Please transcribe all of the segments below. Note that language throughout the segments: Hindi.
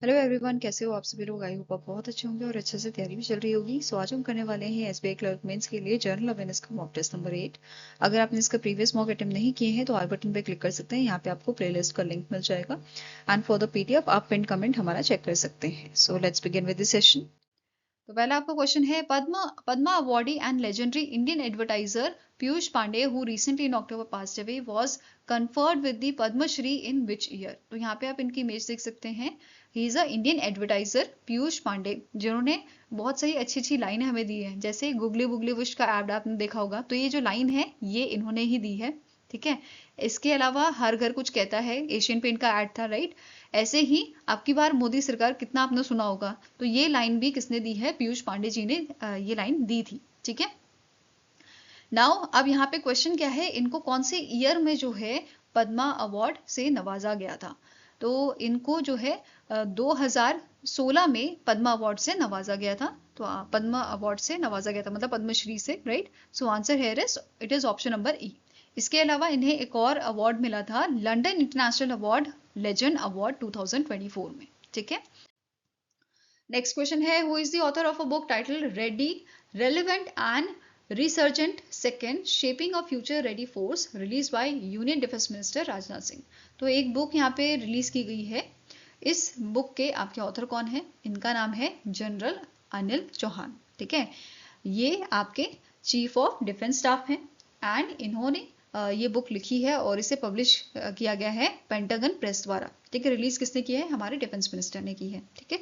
हेलो एवरीवन, कैसे हो आप सभी लोग। आई होप आप बहुत अच्छे होंगे और अच्छे से तैयारी भी चल रही होगी। सो आज हम करने वाले हैं एसबीआई क्लर्क मेंस के लिए जनरल अवेयरनेस का मॉक टेस्ट नंबर 8। अगर आपने इसका प्रीवियस मॉक अटेम्प्ट नहीं किए हैं तो आई बटन पे क्लिक कर सकते हैं। यहाँ पे आपको प्लेलिस्ट का लिंक मिल जाएगा एंड फॉर द पीडीएफ आप पिन कमेंट हमारा चेक कर सकते हैं। So let's begin with this session. तो पहला आपका क्वेश्चन है, Padma Padma awardee and legendary Indian advertiser Piyush Pandey who recently in October passed away was conferred with the Padma Shri in which year. तो यहाँ पे आप इनकी इमेज देख सकते हैं। He is a Indian advertiser Piyush Pandey, जिन्होंने बहुत सही अच्छी अच्छी लाइनें हमें दी है। जैसे गुगली बुगली बुश का ऐड आपने देखा होगा, तो ये जो लाइन है ये इन्होंने ही दी है। ठीक है। इसके अलावा हर घर कुछ कहता है, एशियन पेंट का ऐड था, राइट। ऐसे ही आपकी बार मोदी सरकार कितना आपने सुना होगा, तो ये लाइन भी किसने दी है, पीयूष पांडे जी ने ये लाइन दी थी। ठीक है। नाउ अब यहाँ पे क्वेश्चन क्या है, इनको कौन से ईयर में जो है पद्मा अवार्ड से नवाजा गया था। तो इनको जो है 2016 में पद्मा अवार्ड से नवाजा गया था। तो पद्मा अवार्ड से नवाजा गया था, मतलब पद्मश्री से, right. So answer here is it is option number ई। इसके अलावा इन्हें एक और अवार्ड मिला था, London international award legend award 2024 में। ठीक है। नेक्स्ट क्वेश्चन है, who is the author of a book title ready relevant and resurgent second shaping of future ready force, release by union defence minister Rajnath Singh. तो एक बुक यहाँ पे रिलीज की गई है। इस बुक के आपके ऑथर कौन है, इनका नाम है जनरल अनिल चौहान। ठीक है। ये आपके चीफ ऑफ डिफेंस स्टाफ हैं एंड इन्होंने ये बुक लिखी है और इसे पब्लिश किया गया है पेंटागन प्रेस द्वारा। ठीक है। रिलीज किसने की है, हमारे डिफेंस मिनिस्टर ने की है। ठीक है।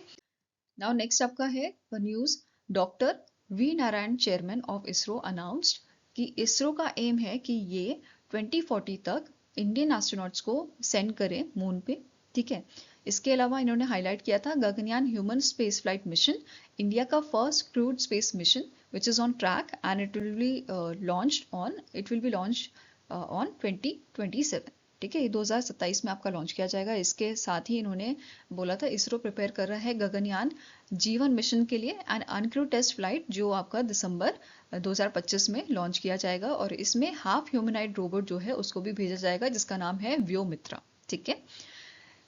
नाउ नेक्स्ट आपका है news, doctor V Narayan chairman of ISRO announced कि इसरो का एम है कि ये 2040 तक इंडियन एस्ट्रोनॉट्स को सेंड करें मून पे। ठीक है। इसके अलावा इन्होंने हाईलाइट किया था Gaganyaan human space flight mission, India का first crewed space mission which is on track and it will be launch on 2027। ठीक है। ये 2027 में आपका लॉन्च किया जाएगा। इसके साथ ही इन्होंने बोला था इसरो प्रिपेयर कर रहा है गगनयान जीवन मिशन के लिए एंड अनक्रू टेस्ट फ्लाइट, जो आपका दिसंबर 2025 में लॉन्च किया जाएगा और इसमें हाफ ह्यूमनाइड रोबोट जो है उसको भी भेजा जाएगा जिसका नाम है व्योमित्रा। ठीक है।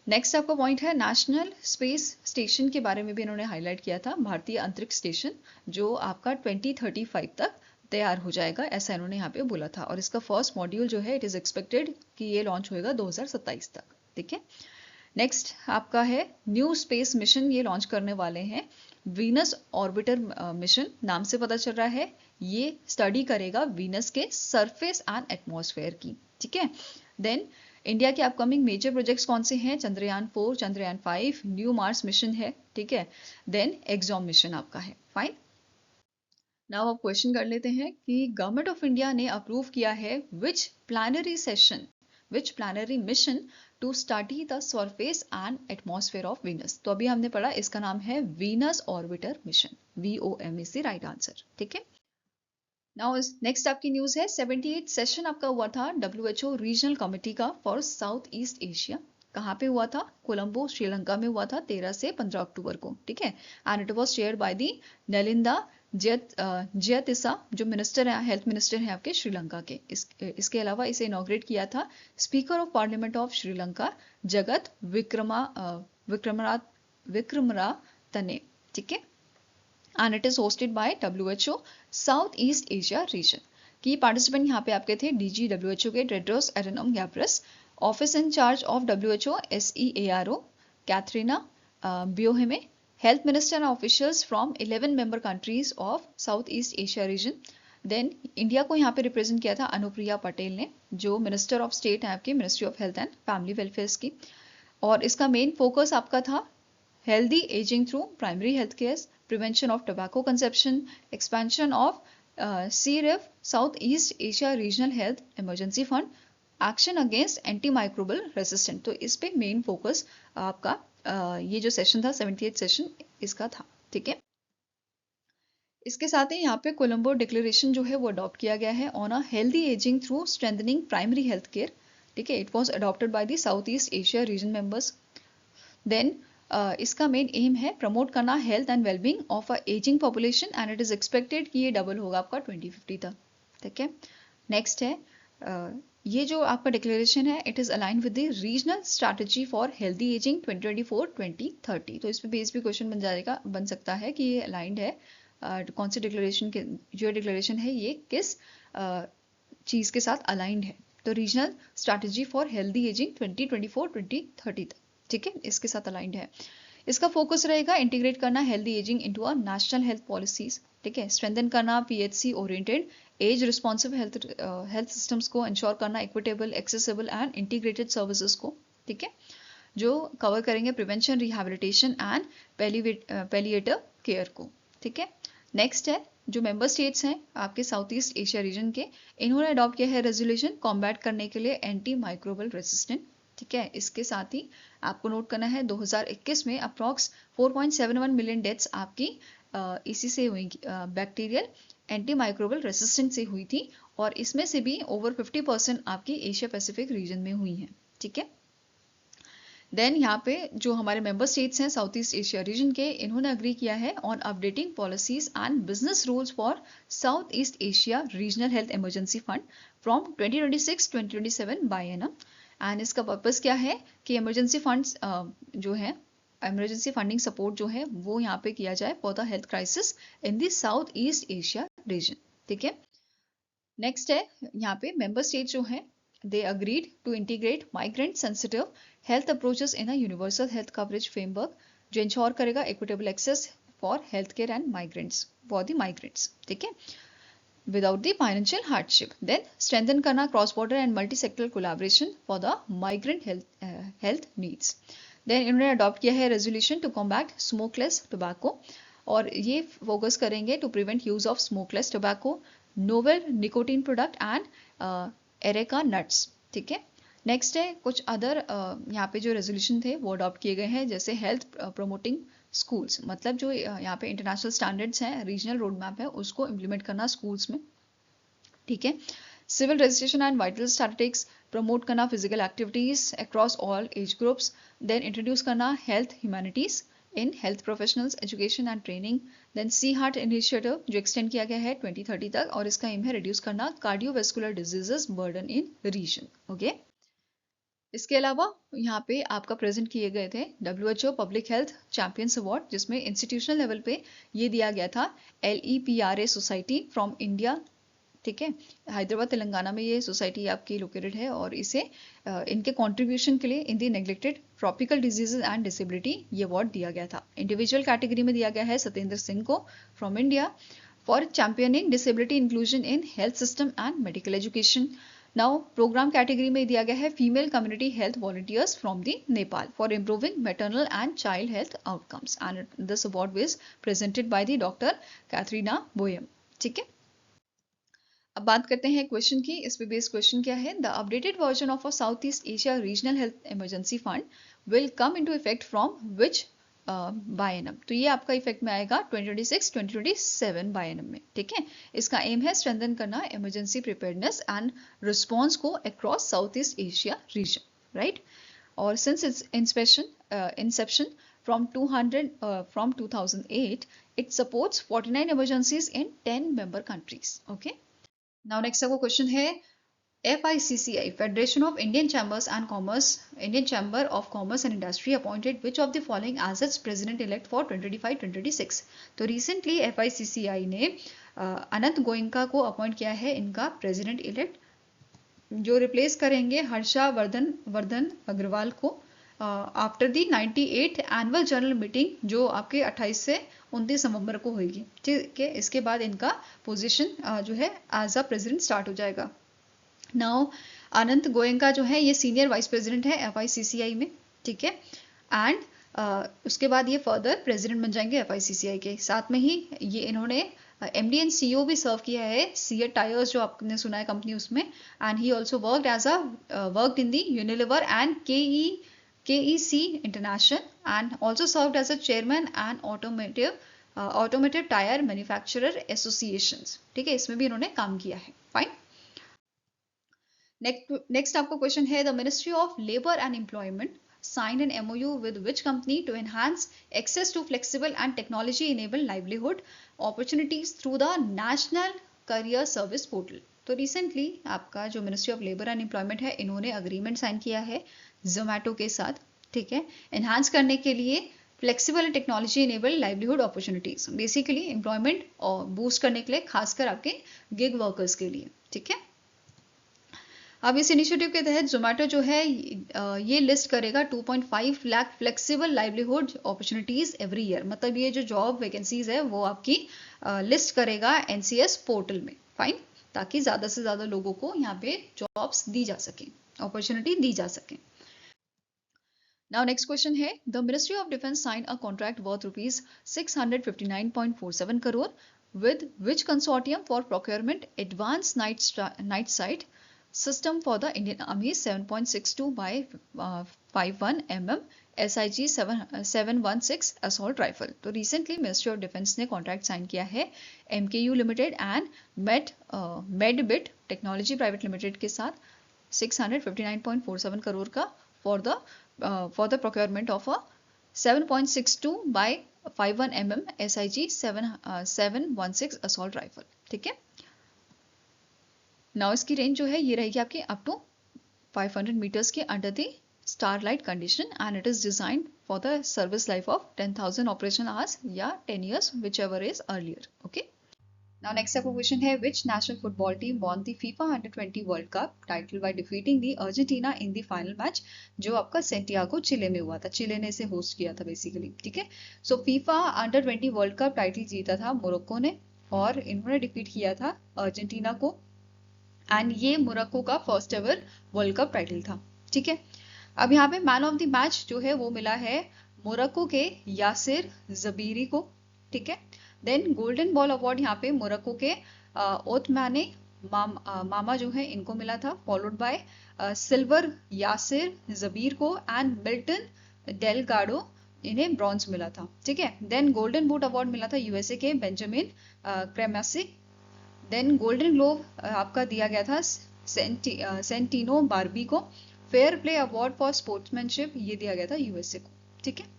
नेक्स्ट आपका पॉइंट है, नेशनल स्पेस स्टेशन के बारे में भी इन्होंने हाईलाइट किया था, भारतीय अंतरिक्ष स्टेशन, जो आपका 2035 तक तैयार हो जाएगा, ऐसा इन्होंने यहाँ पे बोला था। और इसका फर्स्ट मॉड्यूल जो है इट इज एक्सपेक्टेड कि ये लॉन्च होएगा 2027 तक। ठीक है। नेक्स्ट आपका है न्यू स्पेस मिशन, ये लॉन्च करने वाले हैं वीनस ऑर्बिटर मिशन। नाम से पता चल रहा है ये स्टडी करेगा वीनस के सरफेस एंड एटमॉस्फेयर की। ठीक है। देन इंडिया के अपकमिंग मेजर प्रोजेक्ट्स कौन से हैं, Chandrayaan 4, Chandrayaan 5, new Mars mission है। ठीक है। देन एक्सॉम मिशन आपका है। फाइन। नाउ अब क्वेश्चन कर लेते हैं कि गवर्नमेंट ऑफ इंडिया ने अप्रूव किया है which planetary mission to study the surface and atmosphere of Venus. तो अभी हमने पढ़ा, इसका नाम है Venus orbiter mission, VOM is the right answer. ठीक है। नाउ नेक्स्ट आपकी न्यूज है, 78 सेशन आपका हुआ था WHO रीजनल कमेटी का फॉर साउथ ईस्ट एशिया। कहाँ पे हुआ था, कोलंबो श्रीलंका में हुआ था 13 से 15 अक्टूबर को। ठीक है। And it was chaired by the Nalinda Jayatissa, जो मिनिस्टर है, हेल्थ मिनिस्टर हैं आपके श्रीलंका के। इसके अलावा इसे इनॉग्रेट किया था speaker of parliament of Sri Lanka Jagath Wickramaratne. ठीक है। And it is hosted by WHO South East Asia region. की पार्टिसिपेंट यहाँ पे आपके थे DG WHO के Tedros Adhanom Ghebreyesus, office in charge of WHO SEARO Catharina Boehme, health minister and officials from 11 member countries of South East Asia region. Then India को यहाँ पे रिप्रेजेंट किया था अनुप्रिया पटेल ने, जो मिनिस्टर ऑफ स्टेट है आपकी ministry of health and family welfare की। और इसका मेन फोकस आपका था healthy aging through primary health care, prevention of tobacco consumption, expansion of CREF South East Asia Regional Health Emergency Fund, action against antimicrobial resistant। तो इस पे मेन फोकस आपका ये जो सेशन था 78 सेशन इसका था। ठीक है। इसके साथ ही यहाँ पे कोलंबो डिक्लेरेशन जो है वो अडॉप्ट किया गया है on a healthy ageing through strengthening primary health care. ठीक है। It was adopted by the South East Asia region members. Then इसका मेन एम है प्रमोट करना health and wellbeing of a ageing population and it is expected कि ये डबल होगा आपका 2050 तक। ठीक है। नेक्स्ट है ये जो आपका डिक्लेरेशन है it is align with the regional strategy for healthy ageing 2024-2030। तो इस पे बेस भी क्वेश्चन बन सकता है कि ये अलाइंड है कौन से डिक्लेरेशन के, जो डिक्लेरेशन है ये किस चीज के साथ अलाइंड है। तो regional strategy for healthy ageing 2024-2030 तक, ठीक है, इसके साथ अलाइंड है। इसका फोकस रहेगा इंटीग्रेट करना healthy ageing into a national health policies, ठीक है, स्ट्रेंथन करना PHC oriented age responsive health systems को, इंश्योर करना equitable accessible and integrated services को, ठीक है, जो कवर करेंगे prevention rehabilitation and palliative care को, ठीक है। नेक्स्ट है जो मेंबर स्टेट्स हैं आपके साउथ ईस्ट एशिया रीजन के, इन्होंने अडॉप्ट किया है रेजोल्यूशन कॉम्बैट करने के लिए एंटी माइक्रोबल रेसिस्टेंट, ठीक है। इसके साथ ही आपको नोट करना है 2021 में अप्रॉक्स 4.71 मिलियन डेथ्स आपकी इसी से हुई, बैक्टीरियल एंटी माइक्रोबल रेसिस्टेंट से हुई थी, और इसमें से भी ओवर 50% आपकी एशिया पैसिफिक रीजन में हुई हैं, ठीक है। देन यहाँ पे जो हमारे मेंबर स्टेट्स हैं साउथ ईस्ट एशिया रीजन के, इन्होंने अग्री किया है on updating policies and business rules for South East Asia regional health emergency fund from 2026-2027 biennium. And इसका पर्पस क्या है कि इमरजेंसी फंड्स जो है, इमरजेंसी फंडिंग सपोर्ट जो है वो यहाँ पे किया जाए for the health crisis in the South East Asia reason, ठीक है। नेक्स्ट है यहाँ पे मेंबर स्टेट जो है they agreed to integrate migrant sensitive health approaches in a universal health coverage framework, जो इंश्योर करेगा equitable access for health care and migrants for the migrants, ठीक है, without the financial hardship. Then strengthen करना cross border and multi sectoral collaboration for the migrant health needs. Then इन्होंने अडॉप्ट किया है resolution to combat smokeless tobacco, और ये फोकस करेंगे to prevent use of smokeless tobacco, novel nicotine product and areca nuts, ठीक है। नेक्स्ट है कुछ अदर यहाँ पे जो रेजोल्यूशन थे वो अडॉप्ट किए गए हैं, जैसे हेल्थ प्रोमोटिंग स्कूल्स, मतलब जो यहाँ पे इंटरनेशनल स्टैंडर्ड्स हैं, रीजनल रोड मैप है, उसको इम्प्लीमेंट करना स्कूल्स में, ठीक है। Civil registration and vital statistics promote करना physical activities across all age groups, then introduce करना health humanities in health professionals education and training, then sea heart initiative जो एक्सटेंड किया गया है 2030 तक, और इसका एम है रिड्यूस करना cardiovascular diseases burden in region, okay. इसके अलावा यहाँ पे आपका प्रेजेंट किए गए थे WHO public health champions award, जिसमें इंस्टीट्यूशनल लेवल पे ये दिया गया था LEPRA सोसाइटी फ्रॉम इंडिया, ठीक है, हैदराबाद तेलंगाना में ये सोसाइटी आपकी लोकेटेड है, और इसे इनके कंट्रीब्यूशन के लिए in the neglected tropical diseases and disability ये अवार्ड दिया गया था। इंडिविजुअल कैटेगरी में दिया गया है सत्येंद्र सिंह को from India for championing disability inclusion in health system and medical education. Now program category में दिया गया है female community health volunteers from the Nepal for improving maternal and child health outcomes, and this award was presented by the doctor Catharina Boehme, ठीक है। अब बात करते हैं क्वेश्चन की। इस पे बेस्ड क्वेश्चन क्या है, the updated version of a South East Asia regional health emergency fund will come into effect from which biennium. तो ये आपका इफेक्ट में आएगा 2026-2027 बायनम में, ठीक है। इसका एम है स्ट्रेंथन करना इमरजेंसी प्रिपेयर्डनेस एंड रिस्पॉन्स को across South East Asia region, right. और since its inception from 2008, it supports 49 emergencies in 10 member countries, okay. Now next आपको क्वेश्चन है FICCI Federation of Indian Chambers and Commerce, Indian Chamber of Commerce and Industry appointed which of the following as its president elect for 2025-2026। तो recently FICCI ने अनंत गोयनका को अपॉइंट किया है इनका प्रेसिडेंट इलेक्ट, जो रिप्लेस करेंगे हर्षा वर्धन अग्रवाल को after the 98th annual general meeting जो आपके 28 से 29 नवंबर को होगी, ठीक है। इसके बाद इनका पोजीशन जो है एज अ प्रेसिडेंट स्टार्ट हो जाएगा। नाउ अनंत गोयनका जो है ये सीनियर वाइस प्रेसिडेंट है FICCI में, ठीक है, एंड उसके बाद ये फर्दर प्रेसिडेंट बन जाएंगे FICCI के। साथ में ही ये इन्होंने MD एंड CEO भी सर्व किया है सीएट टायर्स जो आपने सुना है कंपनी उसमें, and he also worked as a worked in the Unilever and KEC International and also served as a chairman and automotive tire manufacturer associations, ठीक है, इसमें भी इन्होंने काम किया है, फाइन। नेक्स्ट आपको क्वेश्चन है the ministry of labour and employment signed an MOU with which company to enhance access to flexible and technology enabled livelihood opportunities through the National Career Service Portal। तो रिसेंटली आपका जो ministry of labour and employment है, इन्होंने अग्रीमेंट साइन किया है जोमेटो के साथ, ठीक है, एनहांस करने के लिए flexible technology enable livelihood opportunities, basically employment और बूस्ट करने के लिए, खासकर आपके गिग वर्कर्स के लिए, ठीक है। अब इस इनिशिएटिव के तहत जोमेटो जो है ये लिस्ट करेगा 2.5 lakh flexible livelihood opportunities every year, मतलब ये जो जॉब वैकेंसीज है वो आपकी लिस्ट करेगा एनसीएस पोर्टल में, फाइन, ताकि ज्यादा से ज्यादा लोगों को यहाँ पे जॉब्स दी जा सके, अपॉर्चुनिटी दी जा सके। Now next question है, the Ministry of Defence signed a contract worth rupees 659.47 crore with which consortium for procurement advanced night sight system for the Indian Army 7.62 by 51 mm SIG 716 assault rifle। तो recently Ministry of Defence ने contract sign किया है MKU Limited and Medbit Technology Private Limited के साथ 659.47 करोड़ का for the procurement of a 7.62 by 51 mm SIG 716 assault rifle, ठीक है। नाउ इसकी रेंज जो है ये रहेगी आपकी अप टू 500 मीटर्स के under the starlight condition and it is designed for the service life of 10,000 operation hours या 10 years whichever is earlier, okay। Now next up question है, which national football team won the FIFA Under-20 World Cup title by defeating the Argentina in the final match, जो आपका सेंटियागो चिले में हुआ था, चिले ने इसे होस्ट किया था बेसिकली, ठीक है। सो FIFA Under-20 world cup title जीता था मोरक्को ने और इन्होंने डिफीट किया था अर्जेंटीना को एंड ये मोरक्को का first ever world cup title था, ठीक है। अब यहाँ पे मैन ऑफ द मैच जो है वो मिला है मोरक्को के यासिर जबीरी को, ठीक है। देन गोल्डन बॉल अवार्ड यहाँ पे मोरक्को के ओथमाने मामा जो है इनको मिला था, followed bye silver Yasir Jabir को एंड मिल्टन डेलगाडो, इन्हें ब्रॉन्ज मिला था, ठीक है। देन गोल्डन बूट अवार्ड मिला था यूएसए के बेंजामिन क्रेमेसी। देन गोल्डन ग्लोव आपका दिया गया था सेंटिनो बार्बी को। Fair play award for sportsmanship ये दिया गया था यूएसए को, ठीक है।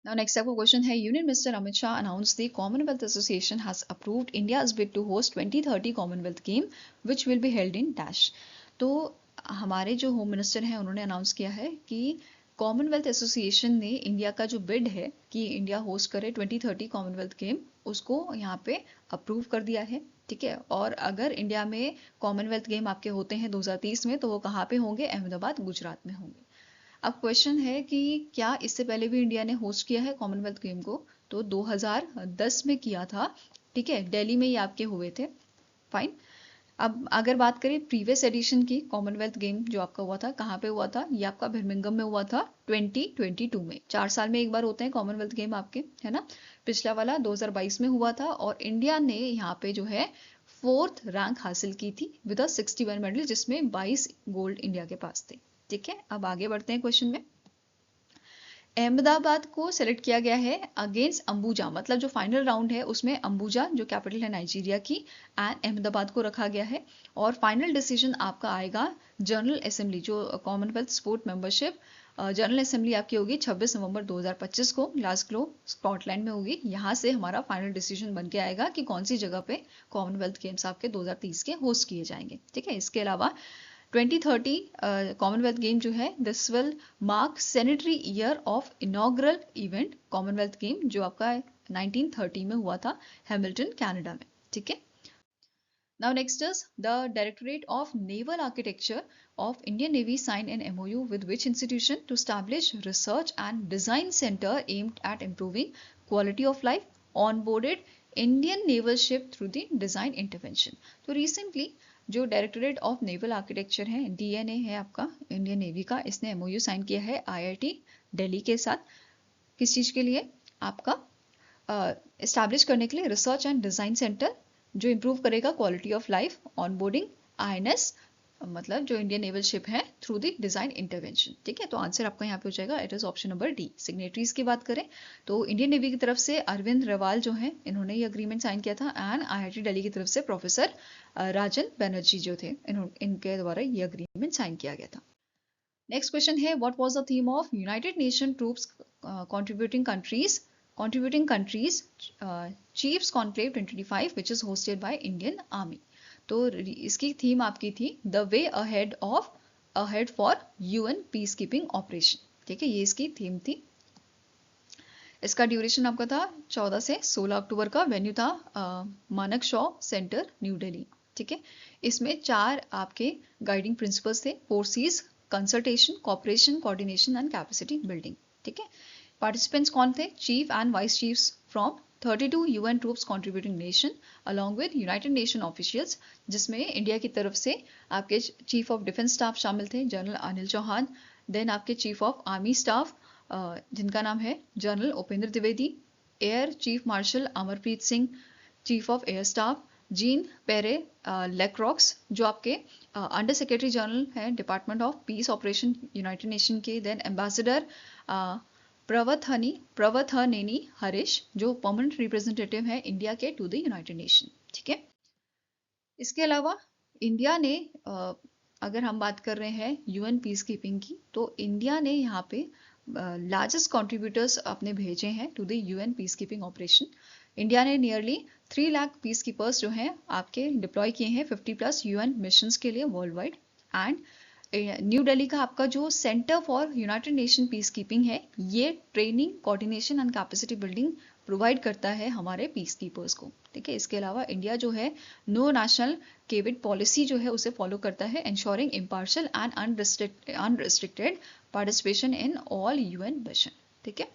Now next up question है, Union Minister Amit Shah announced the Commonwealth Association has approved India's bid to host 2030 Commonwealth Game which will be held in dash। तो हमारे जो होम मिनिस्टर हैं उन्होंने अनाउंस किया है कि कॉमनवेल्थ एसोसिएशन ने इंडिया का जो बिड है कि इंडिया होस्ट करे 2030 कॉमनवेल्थ गेम, उसको यहाँ पे अप्रूव कर दिया है, ठीक है। और अगर इंडिया में कॉमनवेल्थ गेम आपके होते हैं 2030 में, तो वो कहाँ पे होंगे? अहमदाबाद, गुजरात में होंगे। अब क्वेश्चन है कि क्या इससे पहले भी इंडिया ने होस्ट किया है कॉमनवेल्थ गेम को? तो 2010 में किया था, ठीक है, दिल्ली में ये आपके हुए थे, फाइन। अब अगर बात करें प्रीवियस एडिशन की कॉमनवेल्थ गेम जो आपका हुआ था, कहाँ पे हुआ था? ये आपका बर्मिंघम में हुआ था 2022 में। 4 साल में एक बार होते हैं कॉमनवेल्थ गेम आपके, है ना। पिछला वाला 2022 में हुआ था और इंडिया ने यहाँ पे जो है 4th रैंक हासिल की थी विद 61 मेडल, जिसमें 22 गोल्ड इंडिया के पास थे, ठीक है। अब आगे बढ़ते हैं क्वेश्चन में। अहमदाबाद को सेलेक्ट किया गया है अगेंस्ट अंबुजा, मतलब जो फाइनल राउंड है उसमें अंबुजा जो कैपिटल है नाइजीरिया की एंड अहमदाबाद को रखा गया है। और फाइनल डिसीजन आपका आएगा जनरल असेंबली, जो Commonwealth sport membership general assembly आपकी होगी 26 नवंबर 2025 को ग्लासगो स्कॉटलैंड में होगी। यहाँ से हमारा फाइनल डिसीजन बन के आएगा कि कौन सी जगह पे कॉमनवेल्थ गेम्स आपके 2030 के होस्ट किए जाएंगे, ठीक है। इसके अलावा 2030 कॉमनवेल्थ गेम जो है this will mark sanitary year of inaugural event Commonwealth game, जो आपका 1930 में हुआ था हैमिल्टन कनाडा में, ठीक है। Now next is the Directorate of Naval Architecture of Indian Navy signed an MOU with which institution to establish research and design center aimed at improving quality of life onboarded Indian naval ship through the design intervention। तो recently जो डायरेक्टोरेट ऑफ नेवल आर्किटेक्चर है, डीएनए है आपका इंडियन नेवी का, इसने एमओयू साइन किया है आईआईटी दिल्ली के साथ। किस चीज के लिए? आपका एस्टैब्लिश करने के लिए रिसर्च एंड डिजाइन सेंटर जो इंप्रूव करेगा quality of life onboarding INS, मतलब जो इंडियन नेवल शिप है थ्रू द डिजाइन इंटरवेंशन, ठीक है। तो आंसर आपका यहाँ पे हो जाएगा, it is option number D. Signatories की बात करें तो इंडियन नेवी की तरफ से अरविंद रवाल जो है इन्होंने ये अग्रीमेंट साइन किया था एंड आईआईटी दिल्ली की तरफ से प्रोफेसर राजन बनर्जी जो थे इनके द्वारा ये अग्रीमेंट साइन किया गया था। नेक्स्ट क्वेश्चन है, what was the theme of United nation troops contributing countries chiefs conclave 2025 which is hosted by Indian Army। तो इसकी थीम आपकी थी the way ahead for UN peacekeeping operation. ठीक है, ये इसकी थीम थी। इसका ड्यूरेशन आपका था 14 से 16 अक्टूबर का। वेन्यू था मानक शॉ सेंटर, न्यू दिल्ली। ठीक है, इसमें 4 आपके गाइडिंग प्रिंसिपल्स थे। 4 C's: consultation, cooperation, coordination and capacity building. ठीक है, पार्टिसिपेंट्स कौन थे? Chief and vice chiefs from 32 UN troops contributing nation along with United Nation officials, जिसमें इंडिया की तरफ से आपके चीफ ऑफ डिफेंस स्टाफ शामिल थे, जनरल अनिल चौहान। देन आपके चीफ ऑफ आर्मी स्टाफ जिनका नाम है general Upendra Dwivedi. Air chief marshal Amarpreet Singh, chief of air staff gene पेरे लेक्रॉक्स, जो आपके अंडर सेक्रेटरी जनरल हैं department of peace operation United nation के। देन एम्बेसडर प्रवथनेनी हरीश, जो परमानेंट रिप्रेजेंटेटिव है इंडिया के टू द यूनाइटेड नेशन। ठीक है, इसके अलावा इंडिया ने अगर हम बात कर रहे हैं यूएन पीस कीपिंग की, तो इंडिया ने यहाँ पे लार्जेस्ट कंट्रीब्यूटर्स अपने भेजे हैं to the UN peacekeeping operation. India ने नियरली 3 लाख पीस कीपर्स जो हैं आपके डिप्लॉय किए हैं 50+ यूएन मिशंस के लिए world wide. And new Delhi का आपका जो centre for United nation peace keeping है, ये training, coordination and capacity building provide करता है हमारे पीस कीपर्स को। ठीक है, इसके अलावा इंडिया जो है नो नेशनल केविड पॉलिसी जो है उसे फॉलो करता है, ensuring impartial and unrestricted participation in all UN mission. ठीक है,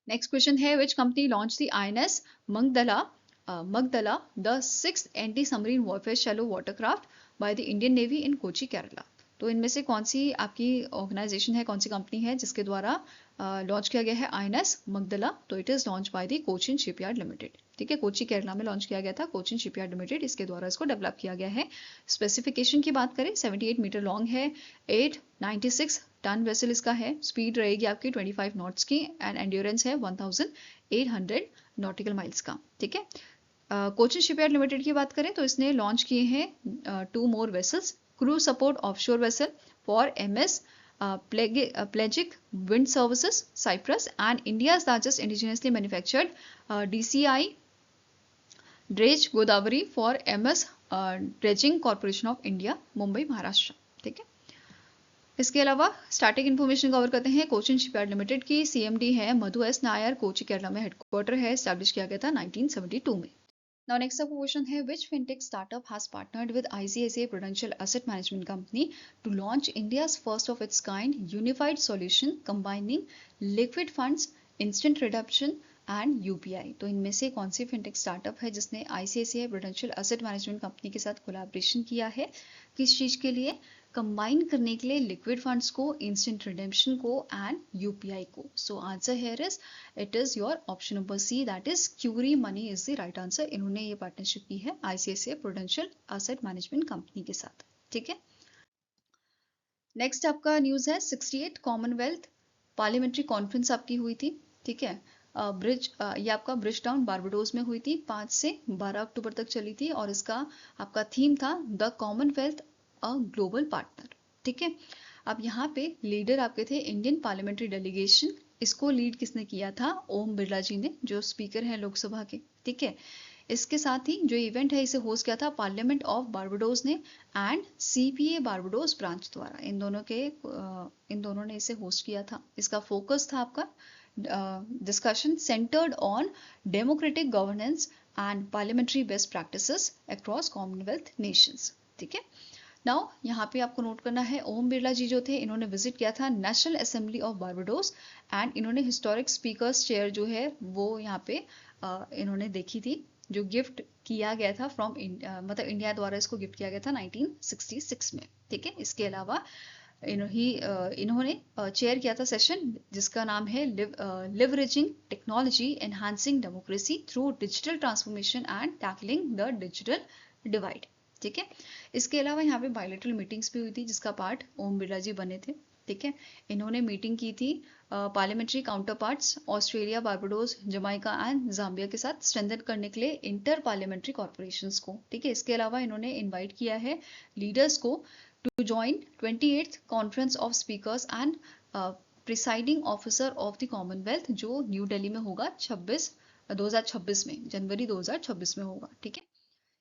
नेक्स्ट क्वेश्चन है which company launch the INS Magdala the 6th anti submarine warfare shallow watercraft by the Indian navy in Kochi, Kerala. तो इनमें से कौन सी आपकी ऑर्गेनाइजेशन है, कौन सी कंपनी है जिसके द्वारा लॉन्च किया गया है आईएनएस मगदला? तो it is launch by the Cochin shipyard limited. ठीक है, कोची केरला में लॉन्च किया गया था, कोचिन शिपयार्ड लिमिटेड इसके द्वारा इसको डेवलप किया गया है। स्पेसिफिकेशन की बात करें, 78 मीटर लॉन्ग है, 896 टन वेसल इसका है, स्पीड रहेगी आपकी 25 नॉट्स की, एंड एंड्योरेंस है 1800 नॉटिकल माइल्स का। ठीक है, कोचिन शिपयार्ड लिमिटेड की बात करें तो इसने लॉन्च किए हैं 2 more vessels, crew support offshore vessel for MS Pelagic Wind Services Cyprus, and India's largest indigenously manufactured DCI Dredge Godavari for MS Dredging Corporation of India, Mumbai Maharashtra. ठीक है, इसके अलावा स्टैटिक इन्फॉर्मेशन कवर करते हैं कोचिन शिपयार्ड लिमिटेड की। सीएमडी है मधु एस नायर, कोची केरला में हेडक्वार्टर है, एस्टैब्लिश किया गया था 1972 में। Now next up question है which fintech startup has partnered with ICICI Prudential Asset Management Company to launch India's first of its kind unified solution combining liquid funds, instant redemption and UPI। तो इनमें से कौन सी फिनटेक स्टार्टअप है जिसने ICICI Prudential Asset Management Company के साथ कोलैबोरेशन किया है? किस चीज के लिए? कंबाइन करने के लिए लिक्विड फंड्स को, इंस्टेंट रिडेम्पशन को एंड यूपीआई को। So answer here is it is your option number C, that is Curie Money is the right answer. इन्होंने ये पार्टनरशिप की है ICICI Prudential Asset Management Company के साथ। ठीक है, नेक्स्ट आपका न्यूज है 68 कॉमनवेल्थ पार्लियामेंट्री कॉन्फ्रेंस आपकी हुई थी। ठीक है, ये आपका ब्रिज टाउन बारबाडोस में हुई थी, 5 से 12 अक्टूबर तक चली थी, और इसका आपका थीम था the Commonwealth a global partner. ठीक है, अब यहाँ पे लीडर आपके थे इंडियन पार्लियामेंट्री डेलीगेशन। इसको लीड किसने किया था? ओम बिरला जी ने, जो स्पीकर हैं लोकसभा के। ठीक है, इसके साथ ही जो इवेंट है इसे होस्ट किया था पार्लियामेंट ऑफ बारबाडोस ने एंड सीपीए बारबाडोस ब्रांच द्वारा। इन दोनों ने इसे होस्ट किया था। इसका फोकस था आपका discussion centered on democratic governance and parliamentary best practices across Commonwealth nations। ठीक है, नाउ यहाँ पे आपको नोट करना है ओम बिरला जी जो थे इन्होंने विजिट किया था national assembly of Barbados, and इन्होंने हिस्टोरिक स्पीकर्स चेयर जो है वो यहाँ पे इन्होंने देखी थी, जो गिफ्ट किया गया था फ्रॉम मतलब इंडिया द्वारा इसको गिफ्ट किया गया था 1966 में। ठीक है, इसके अलावा इन्होंने चेयर किया था सेशन जिसका नाम है leveraging technology enhancing democracy through digital transformation and tackling the digital divide. ठीक है, इसके अलावा यहाँ पे बायलैटरल मीटिंग्स भी हुई थी जिसका पार्ट ओम बिरला जी बने थे। ठीक है, इन्होंने मीटिंग की थी parliamentary counter parts Australia, Barbados, Jamaica and Zambia के साथ स्ट्रेंथन करने के लिए इंटर पार्लियामेंट्री कॉर्पोरेशंस को। ठीक है, इसके अलावा इन्होंने इन्वाइट किया है लीडर्स को to join 28th Conference of Speakers and Presiding Officer of the Commonwealth, जो न्यू दिल्ली में होगा 2026 में, जनवरी 2026 में होगा। ठीक है,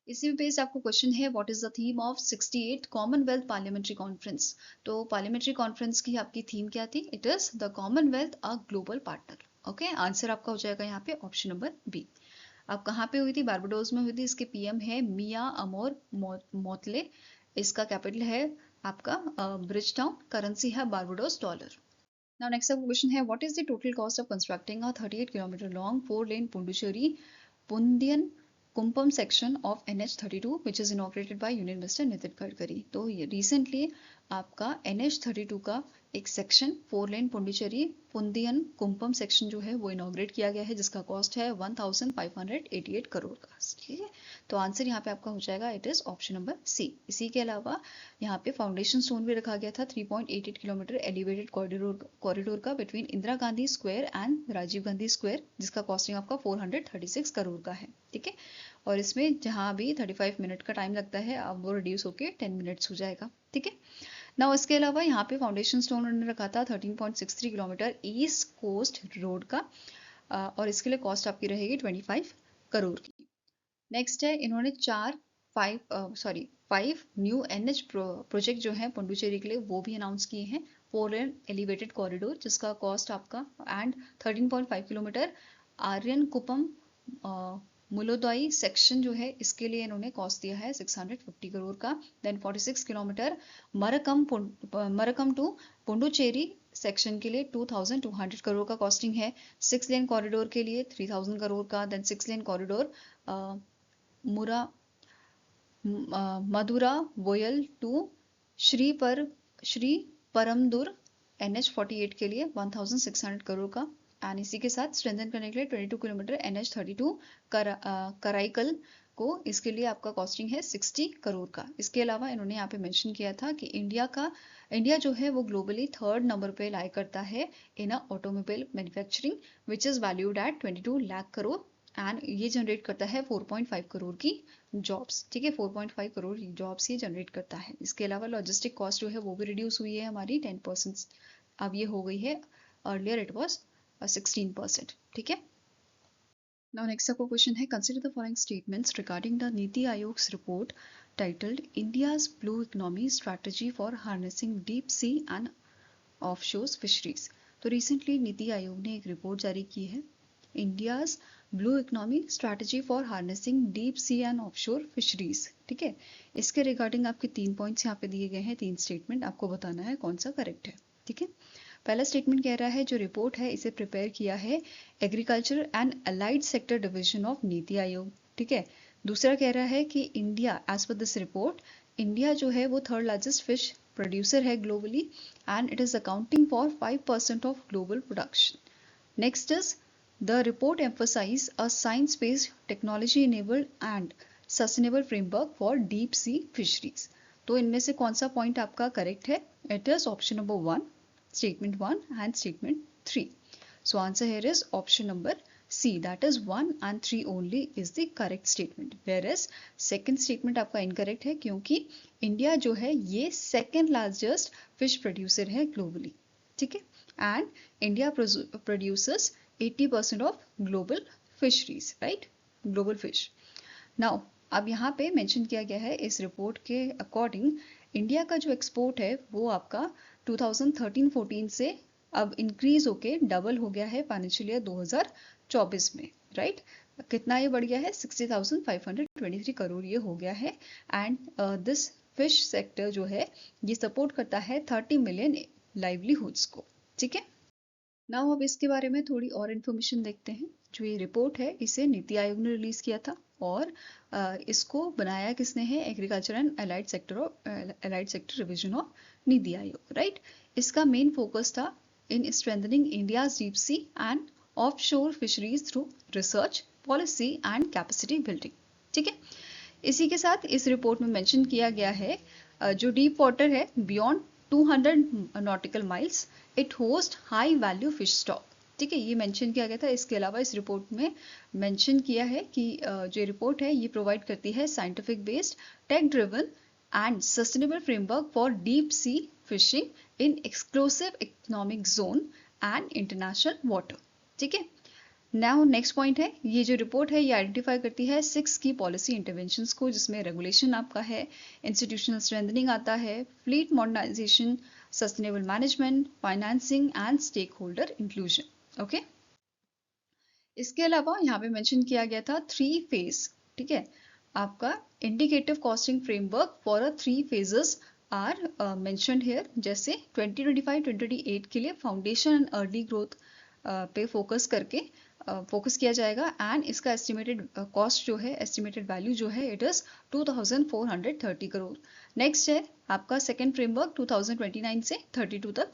इसी में बेस्ड आपको क्वेश्चन है, what is the theme of 68 Commonwealth parliamentary conference. तो पार्लियामेंट्री कॉन्फ्रेंस की आपकी थीम क्या थी? It is the Commonwealth a global partner. Okay, answer आपका हो जाएगा यहाँ पे ऑप्शन नंबर बी। अब कहाँ पे हुई थी? बारबाडोस में हुई थी। इसके पीएम है मिया अमोर मोतले। इसका कैपिटल है आपका ब्रिज टाउन। करेंसी है Barbados dollar. Now next up question है, what is the total cost of constructing a 38 kilometer long 4-lane Pondicherry Pundian Kumpam section of NH32 which is inaugurated by Union Minister Nitin Gadkari। तो ये recently आपका NH32 का एक सेक्शन 4 लेन पुंडुचेरी पुंदियन कुंपम सेक्शन जो है वो इनॉग्रेट किया गया है, जिसका कॉस्ट है 1588 करोड़ का। ठीक है, तो आंसर यहाँ पे आपका हो जाएगा it is option number C. इसी के अलावा यहाँ पे फाउंडेशन स्टोन भी रखा गया था 3.88 किलोमीटर एलिवेटेड कॉरिडोर का between Indira Gandhi Square and Rajiv Gandhi Square, जिसका कॉस्टिंग आपका 436 करोड़ का है। ठीक है, और इसमें जहां भी 35 मिनट का टाइम लगता है अब वो रिड्यूस होके 10 मिनट्स हो जाएगा। ठीक है, ना इसके अलावा यहाँ पे फाउंडेशन स्टोन उन्होंने रखा था 13.63 किलोमीटर ईस्ट कोस्ट रोड का, और इसके लिए कॉस्ट आपकी रहेगी 25 करोड़ की। नेक्स्ट है, इन्होंने फाइव न्यू एनएच प्रोजेक्ट जो है पुडुचेरी के लिए वो भी अनाउंस किए हैं। 4 लेन एलिवेटेड कॉरिडोर जिसका कॉस्ट आपका एंड 13.5 किलोमीटर आर्यन कुपम मुलोदाई सेक्शन जो है इसके लिए इन्होंने कॉस्ट दिया है 650 करोड़ का। Then 46 kilometre Marakkanam to Puducherry section के लिए 2200 करोड़ का कॉस्टिंग है। 6 लेन कॉरिडोर के लिए 3000 करोड़ का। देन 6 लेन कॉरिडोर मुरा मदुरा वोयल टू श्री परमदुर NH48 के लिए 1600 करोड़ का। एंड इसी के साथ स्ट्रेंथन करने के लिए 22 किलोमीटर NH32 कराईकल को, इसके लिए आपका कॉस्टिंग है 60 करोड़ का। इसके अलावा इन्होंने यहाँ पे मेंशन किया था कि इंडिया जो है वो ग्लोबली 3rd नंबर पे लाई करता है in a automobile manufacturing which is valued at 22 lakh crore and ये जनरेट करता है 4.5 करोड़ की जॉब्स। ठीक है, 4.5 करोड़ जॉब्स ये जनरेट करता है। इसके अलावा लॉजिस्टिक कॉस्ट जो है वो भी रिड्यूस हुई है हमारी 10%, अब ये हो गई है, अर्लियर इट वाज 16%। ठीक है, नाउ नेक्स्ट आपका क्वेश्चन है, consider the following statements regarding the NITI Aayog's report titled India's blue economy strategy for harnessing deep sea and offshore fisheries. तो रिसेंटली नीति आयोग ने एक रिपोर्ट जारी की है, India's blue economy strategy for harnessing deep sea and offshore fisheries. ठीक है, इसके रिगार्डिंग आपके 3 पॉइंट्स यहाँ पे दिए गए हैं, 3 स्टेटमेंट, आपको बताना है कौन सा करेक्ट है। ठीक है, पहला स्टेटमेंट कह रहा है जो रिपोर्ट है इसे प्रिपेयर किया है agriculture and allied sector division of NITI Aayog. ठीक है, दूसरा कह रहा है कि India as per this report India जो है वो 3rd लार्जेस्ट फिश प्रोड्यूसर है globally and it is accounting for 5% of global production. Next is the report emphasize a science-based technology-enabled and sustainable framework for deep sea fisheries। तो इनमें से कौन सा पॉइंट आपका करेक्ट है? It is option number 1, statement 1 and statement 3। So answer here is option number C, that is 1 and 3 only is the correct statement, whereas second statement आपका incorrect है क्योंकि इंडिया जो है ये 2nd लार्जेस्ट फिश प्रोड्यूसर है ग्लोबली। ठीक है, and India producers 80% of global fisheries, right, global fish. Now अब यहाँ पे मेंशन किया गया है इस रिपोर्ट के अकॉर्डिंग इंडिया का जो एक्सपोर्ट है वो आपका 2013-14 से अब इंक्रीज होके डबल हो गया है फाइनेंशियल ईयर 2024 में, राइट। कितना ये बढ़ गया है? 60,523 करोड़ ये हो गया है। एंड दिस फिश सेक्टर जो है ये सपोर्ट करता है 30 मिलियन लाइवलीहुड्स को। ठीक है, नाउ अब इसके बारे में थोड़ी और इन्फॉर्मेशन देखते हैं। जो ये रिपोर्ट है इसे नीति आयोग ने रिलीज किया था और इसको बनाया किसने है? Agriculture and allied sector division of NITI आयोग, राइट। इसका मेन फोकस था इन strengthening India's deep sea and offshore fisheries through research, policy and capacity building. ठीक है, इसी के साथ इस रिपोर्ट में मेंशन किया गया है जो डीप वाटर है beyond 200 nautical miles it host high value fish stock. ठीक है, ये मेंशन किया गया था। इसके अलावा इस रिपोर्ट में मेंशन किया है कि जो रिपोर्ट है ये प्रोवाइड करती है scientific based, tech driven and sustainable framework for deep sea fishing in exclusive economic zone and international water. ठीक है, नाउ नेक्स्ट पॉइंट है, ये जो रिपोर्ट है ये आइडेंटिफाई करती है 6 की पॉलिसी इंटरवेंशंस को, जिसमें रेगुलेशन आपका है, इंस्टीट्यूशनल स्ट्रेंथनिंग आता है, fleet modernisation, sustainable management, financing and stakeholder inclusion. Okay, इसके अलावा यहाँ पे मेंशन किया गया था 3 फेज, ठीक है, आपका indicative costing framework for a 3 phases are mentioned here, जैसे 2025-2028 के लिए फाउंडेशन एंड अर्ली ग्रोथ पे फोकस किया जाएगा, एंड इसका एस्टिमेटेड कॉस्ट जो है, एस्टिमेटेड वैल्यू जो है, इट इज 2430 करोड़। नेक्स्ट है आपका सेकेंड फ्रेमवर्क 2029 से 32 तक,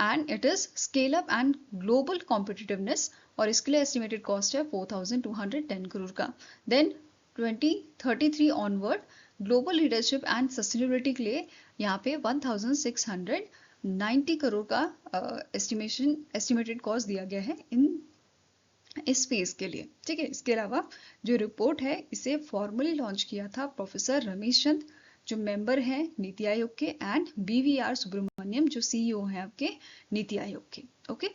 and it is scale up and global competitiveness, और इसके लिए एस्टिमेटेड कॉस्ट है 4210 करोड़ का। Then 2033 onward global leadership and sustainability के लिए यहाँ पे 1690 करोड़ का एस्टिमेटेड कॉस्ट दिया गया है इस फेज के लिए, ठीक है। इसके अलावा जो रिपोर्ट है इसे फॉर्मली लॉन्च किया था प्रोफेसर रमेश चंद, जो मेंबर हैं नीति आयोग के, एंड BVR सुब्रमण्यम, जो CEO हैं आपके नीति आयोग के। ओके,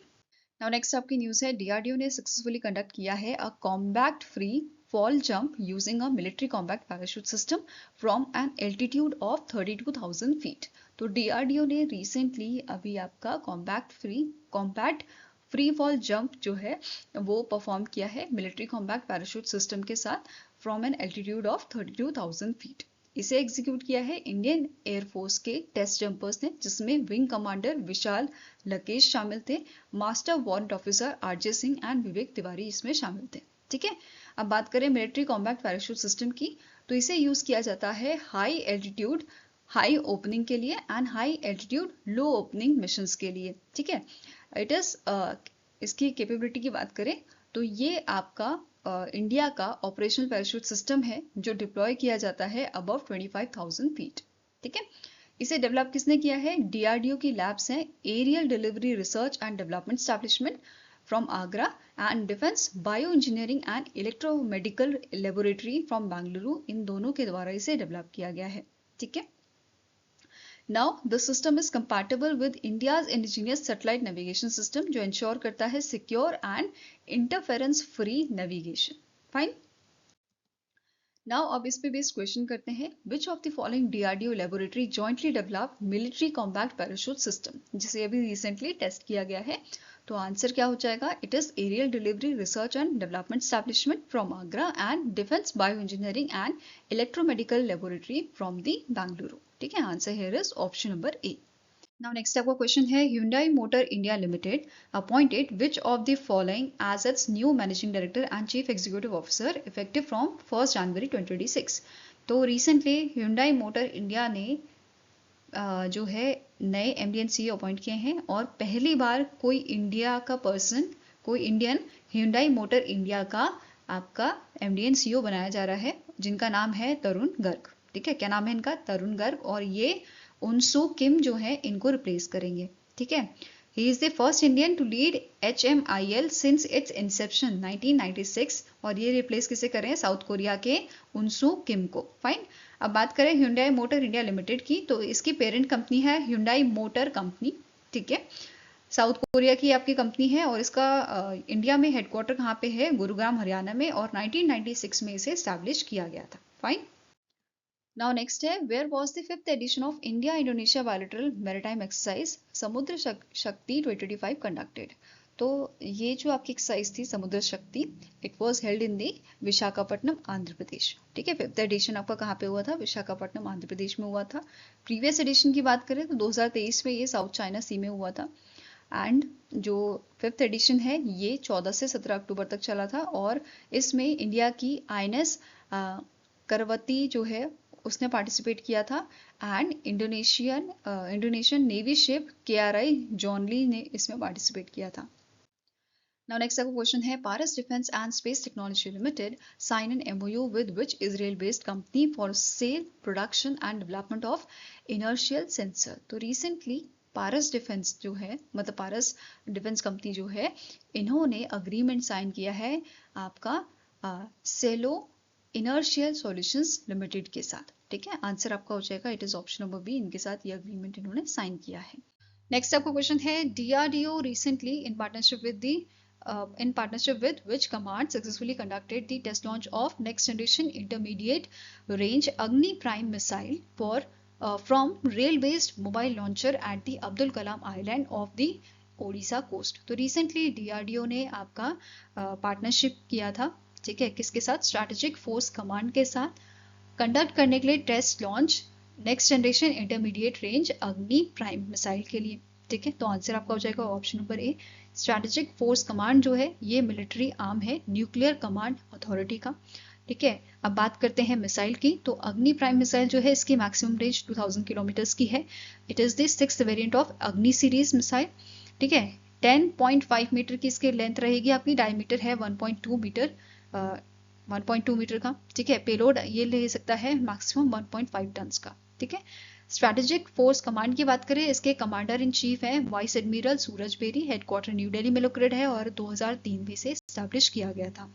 नाउ नेक्स्ट आपकी न्यूज है, DRDO ने सक्सेसफुली कंडक्ट किया है अ combat free fall jump using a military combat parachute system from an altitude of 32,000 feet. तो DRDO ने रिसेंटली अभी आपका कॉम्बैट फ्री फॉल जंप जो है वो परफॉर्म किया है मिलिट्री कॉम्बैट पैराशूट सिस्टम के साथ from an altitude of 32,000 feet. इसे एग्जीक्यूट किया है इंडियन एयरफोर्स के टेस्ट जंपर्स ने, जिसमें विंग कमांडर विशाल लकेश शामिल थे, master warrant officer RJ Singh and Vivek Tiwari इसमें शामिल थे, ठीक है। अब बात करें मिलिट्री कॉम्बैट पैराशूट सिस्टम की, तो इसे यूज किया जाता है हाई एल्टीट्यूड हाई ओपनिंग के लिए and high altitude low opening missions के लिए, ठीक है। इट इज इसकी कैपेबिलिटी की बात करें तो ये आपका इंडिया का ऑपरेशनल पैराशूट सिस्टम है जो डिप्लॉय किया जाता है अबव 25,000 फीट, ठीक है। इसे डेवलप किसने किया है? DRDO की लैब्स हैं aerial delivery research and development establishment from Agra and defence bio engineering and electromedical laboratory from Bengaluru, इन दोनों के द्वारा इसे डेवलप किया गया है, ठीक है। Now the system is compatible with India's indigenous satellite navigation system, जो ensure करता है secure and interference free navigation. Fine. Now अब इस पे बेस्ड क्वेश्चन करते हैं, which of the following DRDO laboratory jointly developed military combat parachute system, जिसे अभी रिसेंटली टेस्ट किया गया है। तो आंसर क्या हो जाएगा? It is aerial delivery research and development establishment from Agra and defence bio engineering and electromedical laboratory from the Bengaluru, ठीक है। Answer here is option number A. Now next आपका क्वेश्चन है, Hyundai Motor India Limited appointed which of the following as its new managing director and chief executive officer effective from 1st January 2026। तो रिसेंटली Hyundai Motor India ने जो है नए MD and CEO अपॉइंट किए हैं, और पहली बार कोई इंडिया का पर्सन, कोई इंडियन Hyundai Motor India का आपका MD and CEO बनाया जा रहा है, जिनका नाम है तरुण गर्ग, ठीक है। क्या नाम है इनका? तरुण गर्ग, और ये उनसू किम जो है इनको रिप्लेस करेंगे, ठीक है। He is the first Indian to lead HMIL since its inception 1996, और ये रिप्लेस किसे कर रहे हैं? साउथ कोरिया के उनसू किम को। फाइन। अब बात करें Hyundai मोटर इंडिया लिमिटेड की, तो इसकी पेरेंट कंपनी है Hyundai मोटर कंपनी, ठीक है। साउथ कोरिया की आपकी कंपनी है, और इसका इंडिया में हेडक्वार्टर कहाँ पे है? गुरुग्राम हरियाणा में, और 1996 में इसे स्टैब्लिश किया गया था। फाइन। Now next है, where was the 5th edition of India-Indonesia bilateral maritime exercise समुद्र शक्ति 2025 conducted। तो ये जो आपकी एक्सरसाइज थी समुद्र शक्ति, इट वाज हेल्ड इन दी विशाखापट्टनम आंध्र प्रदेश, ठीक है। 5th एडिशन आपका कहाँ पे हुआ था? विशाखापट्टनम आंध्र प्रदेश में हुआ था। प्रीवियस एडिशन की बात करें तो 2023 में ये साउथ चाइना सी में हुआ था, एंड जो 5th एडिशन है ये 14 से 17 अक्टूबर तक चला था, और इसमें इंडिया की INS करवती जो है उसने पार्टिसिपेट किया था, and Indonesian navy ship KRI जॉनली ने इसमें पार्टिसिपेट किया था। नाउ नेक्स्ट आपका क्वेश्चन है, Paras defence and space technology limited sign an MOU with which Israel based company for sale production and development of inertial sensor. तो रिसेंटली पारस डिफेंस जो है, मतलब पारस डिफेंस कंपनी जो है, इन्होंने अग्रीमेंट साइन किया है आपका सेलो इनर्शियल सॉल्यूशंस लिमिटेड के साथ, ठीक है। आंसर आपका हो जाएगा it is option number B, इनके साथ ये अग्रीमेंट इन्होंने साइन किया है। नेक्स्ट आपका क्वेश्चन है, DRDO recently in partnership with the in partnership with which command successfully conducted the test launch of next generation intermediate range Agni Prime missile for from rail based mobile launcher at the Abdul Kalam Island of the Odisha coast. तो रिसेंटली डीआरडीओ ने आपका पार्टनरशिप किया था, ठीक है, किसके साथ? स्ट्रैटेजिक फोर्स कमांड के साथ, कंडक्ट करने के लिए test launch next generation intermediate range Agni prime missile के लिए, ठीक है। तो आंसर आपका हो जाएगा option number A. Strategic force command जो है ये मिलिट्री आर्म है न्यूक्लियर कमांड अथॉरिटी का, ठीक है। अब बात करते हैं मिसाइल की। तो अग्नि प्राइम मिसाइल जो है इसकी मैक्सिमम रेंज 2000 किलोमीटर्स की है। It is the 6th variant of अग्नि सीरीज मिसाइल, ठीक है। 10.5 मीटर की इसकी लेंथ रहेगी, आपकी डायमीटर है 1.2 मीटर 1.2 मीटर का, ठीक है। पेलोड ये ले सकता है मैक्सिमम 1.5 टन का, ठीक है। स्ट्रैटेजिक फोर्स कमांड की बात करें, इसके कमांडर इन चीफ हैं वाइस एडमिरल सूरज बेरी, हेडक्वार्टर न्यू दिल्ली में लोकेटेड है और 2003 में से एस्टैब्लिश किया गया था।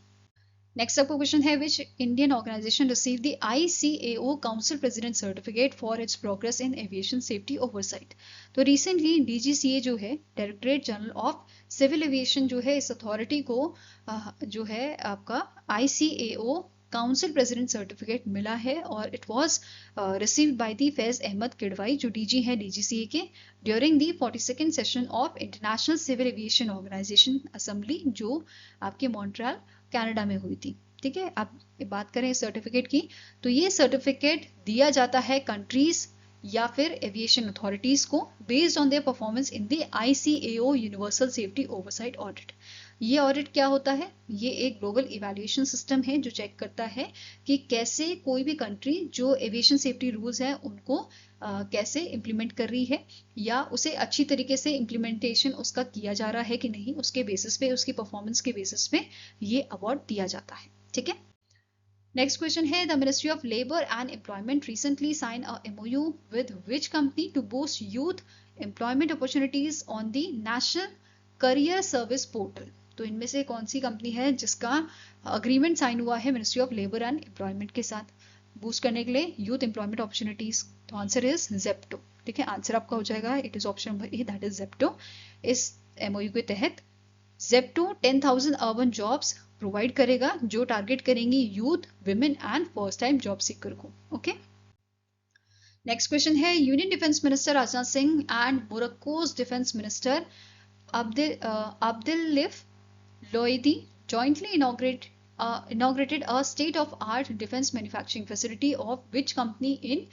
नेक्स्ट आपका क्वेश्चन है, which Indian organisation receive the ICAO council president certificate for its progress in aviation safety oversight. तो रिसेंटली DGCA जो है, directorate general of civil aviation जो है, इस अथॉरिटी को जो है आपका ICAO काउंसिल प्रेसिडेंट सर्टिफिकेट मिला है और it was received by the Faiz Ahmed Kidwai जो DG है DGCA के, during the 42nd session of international civil aviation organisation assembly जो आपके मॉन्ट्रियल कनाडा में हुई थी, ठीक है। अब बात करें सर्टिफिकेट की, तो ये सर्टिफिकेट दिया जाता है कंट्रीज या फिर एविएशन अथॉरिटीज को based on their performance in the ICAO universal safety oversight audit. ये ऑडिट क्या होता है? ये एक ग्लोबल इवैल्यूएशन सिस्टम है जो चेक करता है कि कैसे कोई भी कंट्री जो एविएशन सेफ्टी रूल्स हैं उनको कैसे इंप्लीमेंट कर रही है या उसे अच्छी तरीके से इंप्लीमेंटेशन उसका किया जा रहा है कि नहीं, उसके बेसिस पे, उसकी परफॉर्मेंस के बेसिस पे ये अवार्ड दिया जाता है, ठीक है। नेक्स्ट क्वेश्चन है, the ministry of labour and employment recently sign a MOU with which company to boost youth employment opportunities on the national career service portal. तो इनमें से कौन सी कंपनी है जिसका अग्रीमेंट साइन हुआ है ministry of labour and employment के साथ बूस्ट करने के लिए यूथ एम्प्लॉयमेंट अपॉर्चुनिटीज? तो आंसर इज जेप्टो, ठीक है। आंसर आपका हो जाएगा, it is option number A, that is Zepto. इस MOU के तहत जेप्टो 10,000 अर्बन जॉब्स प्रोवाइड करेगा जो टारगेट करेंगी youth, women and first time job seeker को, ओके। नेक्स्ट क्वेश्चन है, union defence minister Rajnath Singh and Morocco's defence minister Abdelatif Loidi jointly inaugurated a state-of-art defense manufacturing facility of which company in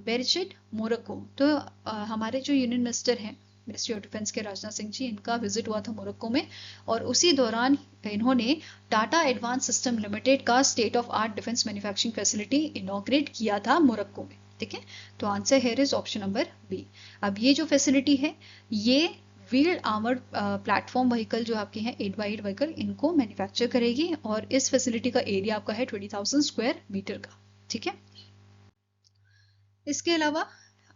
Berchid, Morocco। तो हमारे जो यूनियन मिनिस्टर हैं मिनिस्ट्री ऑफ डिफेंस के राजनाथ सिंह जी, इनका विजिट हुआ था मोरक्को में और उसी दौरान इन्होंने टाटा एडवांस सिस्टम लिमिटेड का state of art defence manufacturing facility inaugurate किया था मोरक्को में, ठीक है। तो answer here is option number B. अब ये जो फैसिलिटी है ये व्हील्ड आर्मर्ड प्लेटफॉर्म व्हीकल जो आपके हैं 8x8 व्हीकल, इनको मैन्युफैक्चर करेगी और इस फैसिलिटी का एरिया आपका है 20,000 स्क्वायर मीटर का, ठीक है। इसके अलावा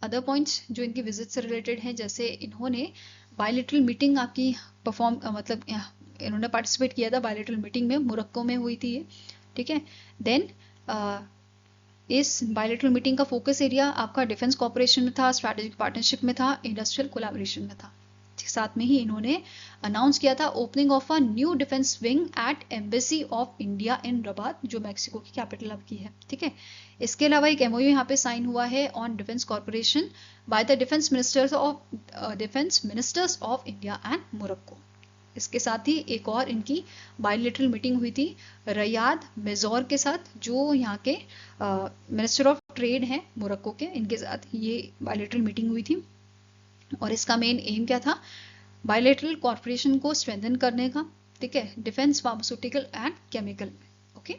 अदर पॉइंट्स जो इनकी विजिट से रिलेटेड हैं, जैसे इन्होंने बायलैटरल मीटिंग आपकी मतलब इन्होंने पार्टिसिपेट किया था बायलैटरल मीटिंग में, मोरक्को में हुई थी ये, ठीक है। देन इस बायलैटरल मीटिंग का फोकस एरिया आपका डिफेंस कॉर्पोरेशन में था, स्ट्रैटेजिक पार्टनरशिप में था, इंडस्ट्रियल कोलैबोरेशन में था। साथ में ही इन्होंने अनाउंस किया था opening of a new defence wing at embassy of India in Rabat जो मैक्सिको की कैपिटल अब की है, ठीक है। इसके अलावा एक MOU यहाँ पे साइन हुआ है on defence corporation by the defence ministers of India and Morocco. इसके साथ ही एक और इनकी बायलैटरल मीटिंग हुई थी रियाद मेजौर के साथ, जो यहाँ के मिनिस्टर ऑफ ट्रेड हैं मोरक्को के, इनके साथ ये बायलैटरल मीटिंग हुई थी और इसका मेन एम क्या था? बायलैटरल कॉर्पोरेशन को स्ट्रेंथन करने का, ठीक है, डिफेंस, फार्मास्यूटिकल एंड केमिकल में, ओके।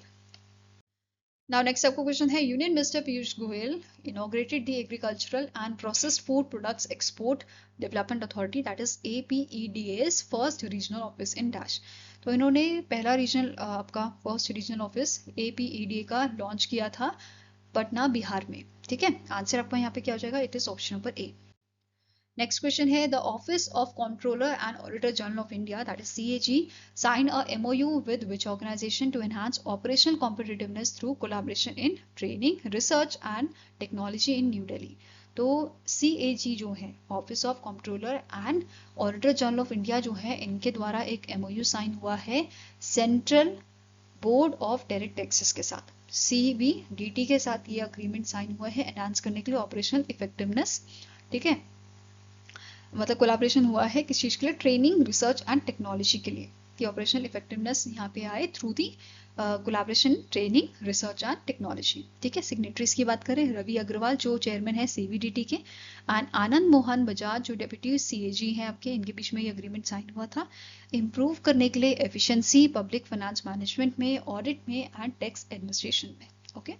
नाउ नेक्स्ट आपको क्वेश्चन है, union minister Piyush Goyal inaugurated the agricultural and processed food products export development authority that is APEDA's first regional office in dash. तो इन्होंने पहला रीजनल आपका फर्स्ट रीजनल ऑफिस APEDA का लॉन्च किया था पटना, बिहार में, ठीक है। आंसर आपका यहाँ पे क्या हो जाएगा? It is option number A. Next question है, the office of controller and auditor general of India that is CAG sign a MOU with which organisation to enhance operational competitiveness through collaboration in training, research and technology in New Delhi. तो CAG जो है, office of controller and auditor general of India जो है, इनके द्वारा एक MOU साइन हुआ है central board of direct taxes के साथ, CBDT के साथ ये अग्रीमेंट साइन हुआ है एनहांस करने के लिए ऑपरेशनल इफेक्टिवनेस। ठीक है, मतलब कोलैबोरेशन हुआ है किस चीज के लिए, ट्रेनिंग, रिसर्च एंड टेक्नोलॉजी के लिए, कि ऑपरेशनल इफेक्टिवनेस यहाँ पे आए through the collaboration, training, research and technology. ठीक है, सिग्नेटरीज की बात करें, रवि अग्रवाल जो चेयरमैन है CBDT के, एंड आनंद मोहन बजाज जो डेप्यूटी CAG हैं आपके, इनके बीच में ये अग्रीमेंट साइन हुआ था इम्प्रूव करने के लिए एफिशिएंसी पब्लिक फाइनेंस मैनेजमेंट में, ऑडिट में एंड टैक्स एडमिनिस्ट्रेशन में। ओके,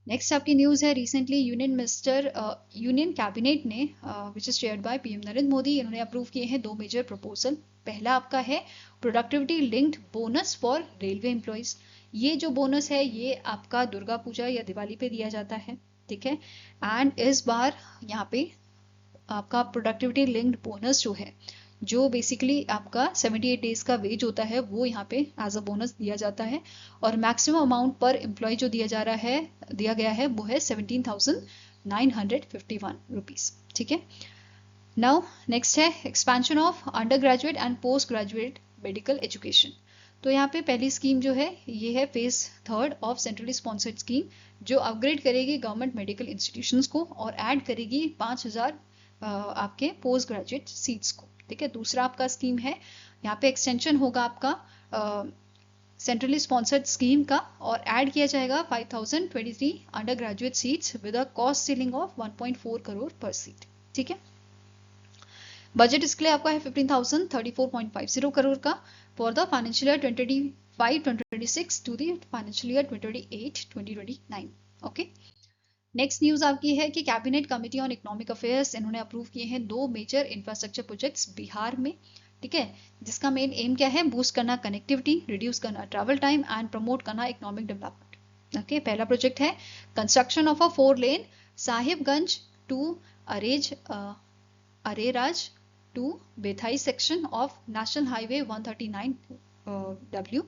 नेक्स्ट आपकी न्यूज है, रिसेंटली यूनियन कैबिनेट ने which is chaired by PM Narendra Modi, इन्होंने अप्रूव किए हैं 2 मेजर प्रपोजल। पहला आपका है productivity linked bonus for railway employees. ये जो बोनस है ये आपका दुर्गा पूजा या दिवाली पे दिया जाता है। ठीक है, एंड इस बार यहाँ पे आपका प्रोडक्टिविटी लिंक्ड बोनस जो है, जो बेसिकली आपका 78 डेज का वेज होता है, वो यहाँ पे एज अ बोनस दिया जाता है, और मैक्सिमम अमाउंट पर एम्प्लॉय जो दिया गया है वो है 17,951 रुपीज। ठीक है, नाउ नेक्स्ट है expansion of under graduate and post graduate medical education. तो यहाँ पे पहली स्कीम जो है ये है phase 3 of centrally sponsored scheme, जो अपग्रेड करेगी गवर्नमेंट मेडिकल इंस्टीट्यूशंस को और ऐड करेगी 5,000 आपके पोस्ट ग्रेजुएट सीट्स को। ठीक है, दूसरा आपका स्कीम है, यहाँ पे एक्सटेंशन होगा आपका सेंट्रली स्पॉन्सर्ड स्कीम का, और ऐड किया जाएगा 5,023 under graduate seats with a cost ceiling of 1.4 crore पर सीट। ठीक है, बजट इसके लिए आपका है 15,034.50 करोड़ का for the financial year 2025-2026 to the financial year 2028-2029। Okay, next news आपकी है कि cabinet committee on economic affairs, इन्होंने अप्रूव किए हैं 2 मेजर इंफ्रास्ट्रक्चर प्रोजेक्ट्स बिहार में। ठीक है, जिसका मेन एम क्या है, बूस्ट करना कनेक्टिविटी, रिड्यूस करना ट्रैवल टाइम एंड प्रमोट करना इकोनॉमिक डेवलपमेंट। ओके, पहला प्रोजेक्ट है construction of a 4 lane Sahebganj to Areraj to Bettiah section of national highway 139W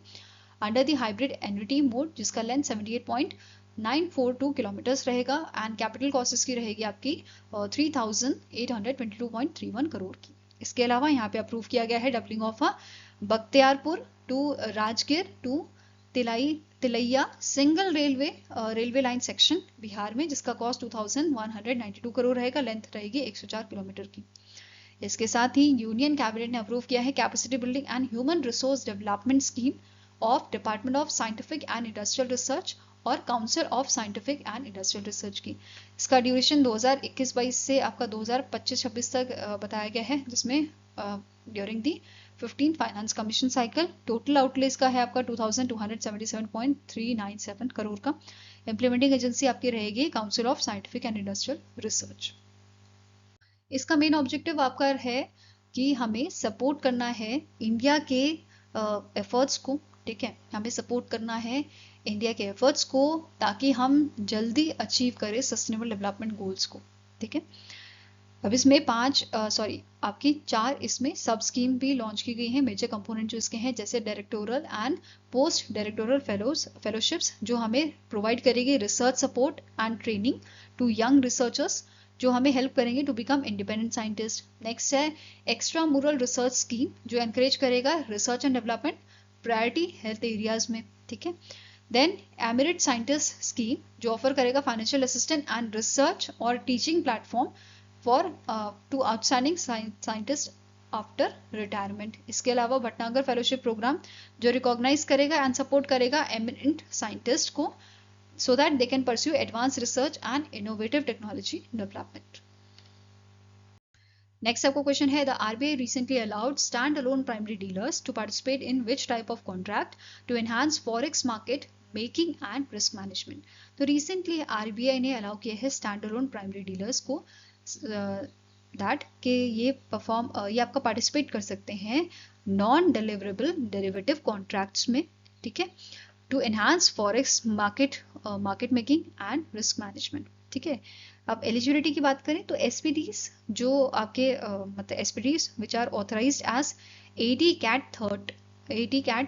under the hybrid annuity mode, जिसका लेंथ 78.942 किलोमीटर्स रहेगा एंड कैपिटल कॉस्ट इसकी रहेगी आपकी 3,822.31 करोड़ की। इसके अलावा यहाँ पे अप्रूव किया गया है doubling of Bakhtiyarpur to Rajgir to Tilaiya single railway line section Bihar में, जिसका कॉस्ट 2,192 करोड़ रहेगा, लेंथ रहेगी 104 किलोमीटर की। इसके साथ ही यूनियन कैबिनेट ने अप्रूव किया है capacity building and human resource development scheme of department of scientific and industrial research और council of scientific and industrial research की। इसका ड्यूरेशन 2021-22 से आपका 2025-26 तक बताया गया है, जिसमें during the 15 finance commission cycle total outlay इसका है आपका 2,277.397 करोड़ का। इंप्लीमेंटिंग एजेंसी आपकी रहेगी council of scientific and industrial research. इसका मेन ऑब्जेक्टिव आपका है कि हमें सपोर्ट करना है इंडिया के एफर्ट्स को। ठीक है, हमें सपोर्ट करना है इंडिया के एफर्ट्स को ताकि हम जल्दी अचीव करें सस्टेनेबल डेवलपमेंट गोल्स को। ठीक है, अब इसमें आपकी 4 इसमें सब स्कीम भी लॉन्च की गई हैं। मेजर कंपोनेंट जो इसके हैं जैसे doctoral and post doctoral fellowships, जो हमें प्रोवाइड करेगी research support and training to young researchers, जो हमें हेल्प करेंगे to become independent scientist. Next है एक्स्ट्रा मुरल रिसर्च स्कीम, जो एनकरेज करेगा research and development priority health areas में। ठीक है, देन एमेरिट साइंटिस्ट स्कीम, जो ऑफर करेगा फाइनेंशियल असिस्टेंट एंड रिसर्च और teaching platform for to outstanding scientist after retirement. इसके अलावा भटनागर फेलोशिप प्रोग्राम, जो रिकॉग्नाइज करेगा एंड सपोर्ट करेगा एमिनेंट साइंटिस्ट को so that they can pursue advanced research and innovative technology development. Next आपको क्वेश्चन है, the RBI recently allowed stand-alone primary dealers to participate in which type of contract to enhance forex market making and risk management. तो recently RBI ने allow किया है stand-alone primary dealers को that कि ये आपका participate कर सकते हैं non-deliverable derivative contracts में। ठीक है, to enhance forex market making and risk management. ठीक है, अब एलिजिबिलिटी की बात करें तो एसपीडीज जो आपके मतलब SPDs which are authorised as AD CAT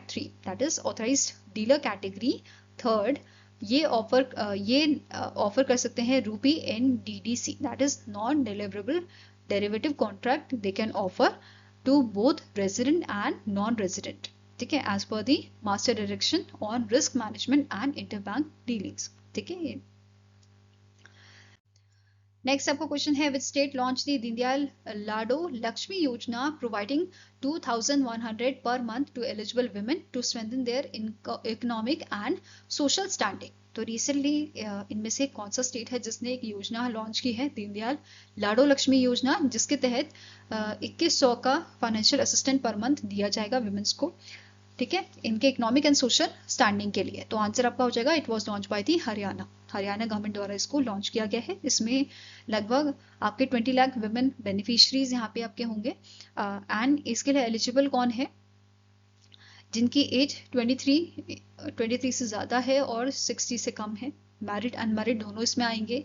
3 that is authorised dealer category 3 ये ऑफर कर सकते हैं rupee NDDC, that is non deliverable derivative contract they can offer to both resident and non resident, ठीक है, as per the master direction on risk management and interbank dealings, ठीक है। नेक्स्ट आपका क्वेश्चन है, which state launch the Deendayal Lado Lakshmi Yojana providing 2100 per month to eligible women to strengthen their economic and social standing. तो रिसेंटली इनमें से कौन सा स्टेट है जिसने एक योजना लॉन्च की है, दीनदयाल लाडो लक्ष्मी योजना, जिसके तहत 2100 का फाइनेंशियल असिस्टेंट पर मंथ दिया जाएगा वुमेन्स को, ठीक है, इनके इकोनॉमिक एंड सोशल स्टैंडिंग के लिए। तो आंसर आपका हो जाएगा it was launch by the Haryana government द्वारा इसको लॉन्च किया गया है। इसमें लगभग आपके 20 लाख वुमेन बेनिफिशरीज यहाँ पे आपके होंगे एंड इसके लिए एलिजिबल कौन है, जिनकी एज 23 से ज़्यादा है और 60 से कम है, मैरिड अनमैरिड दोनों इसमें आएंगे,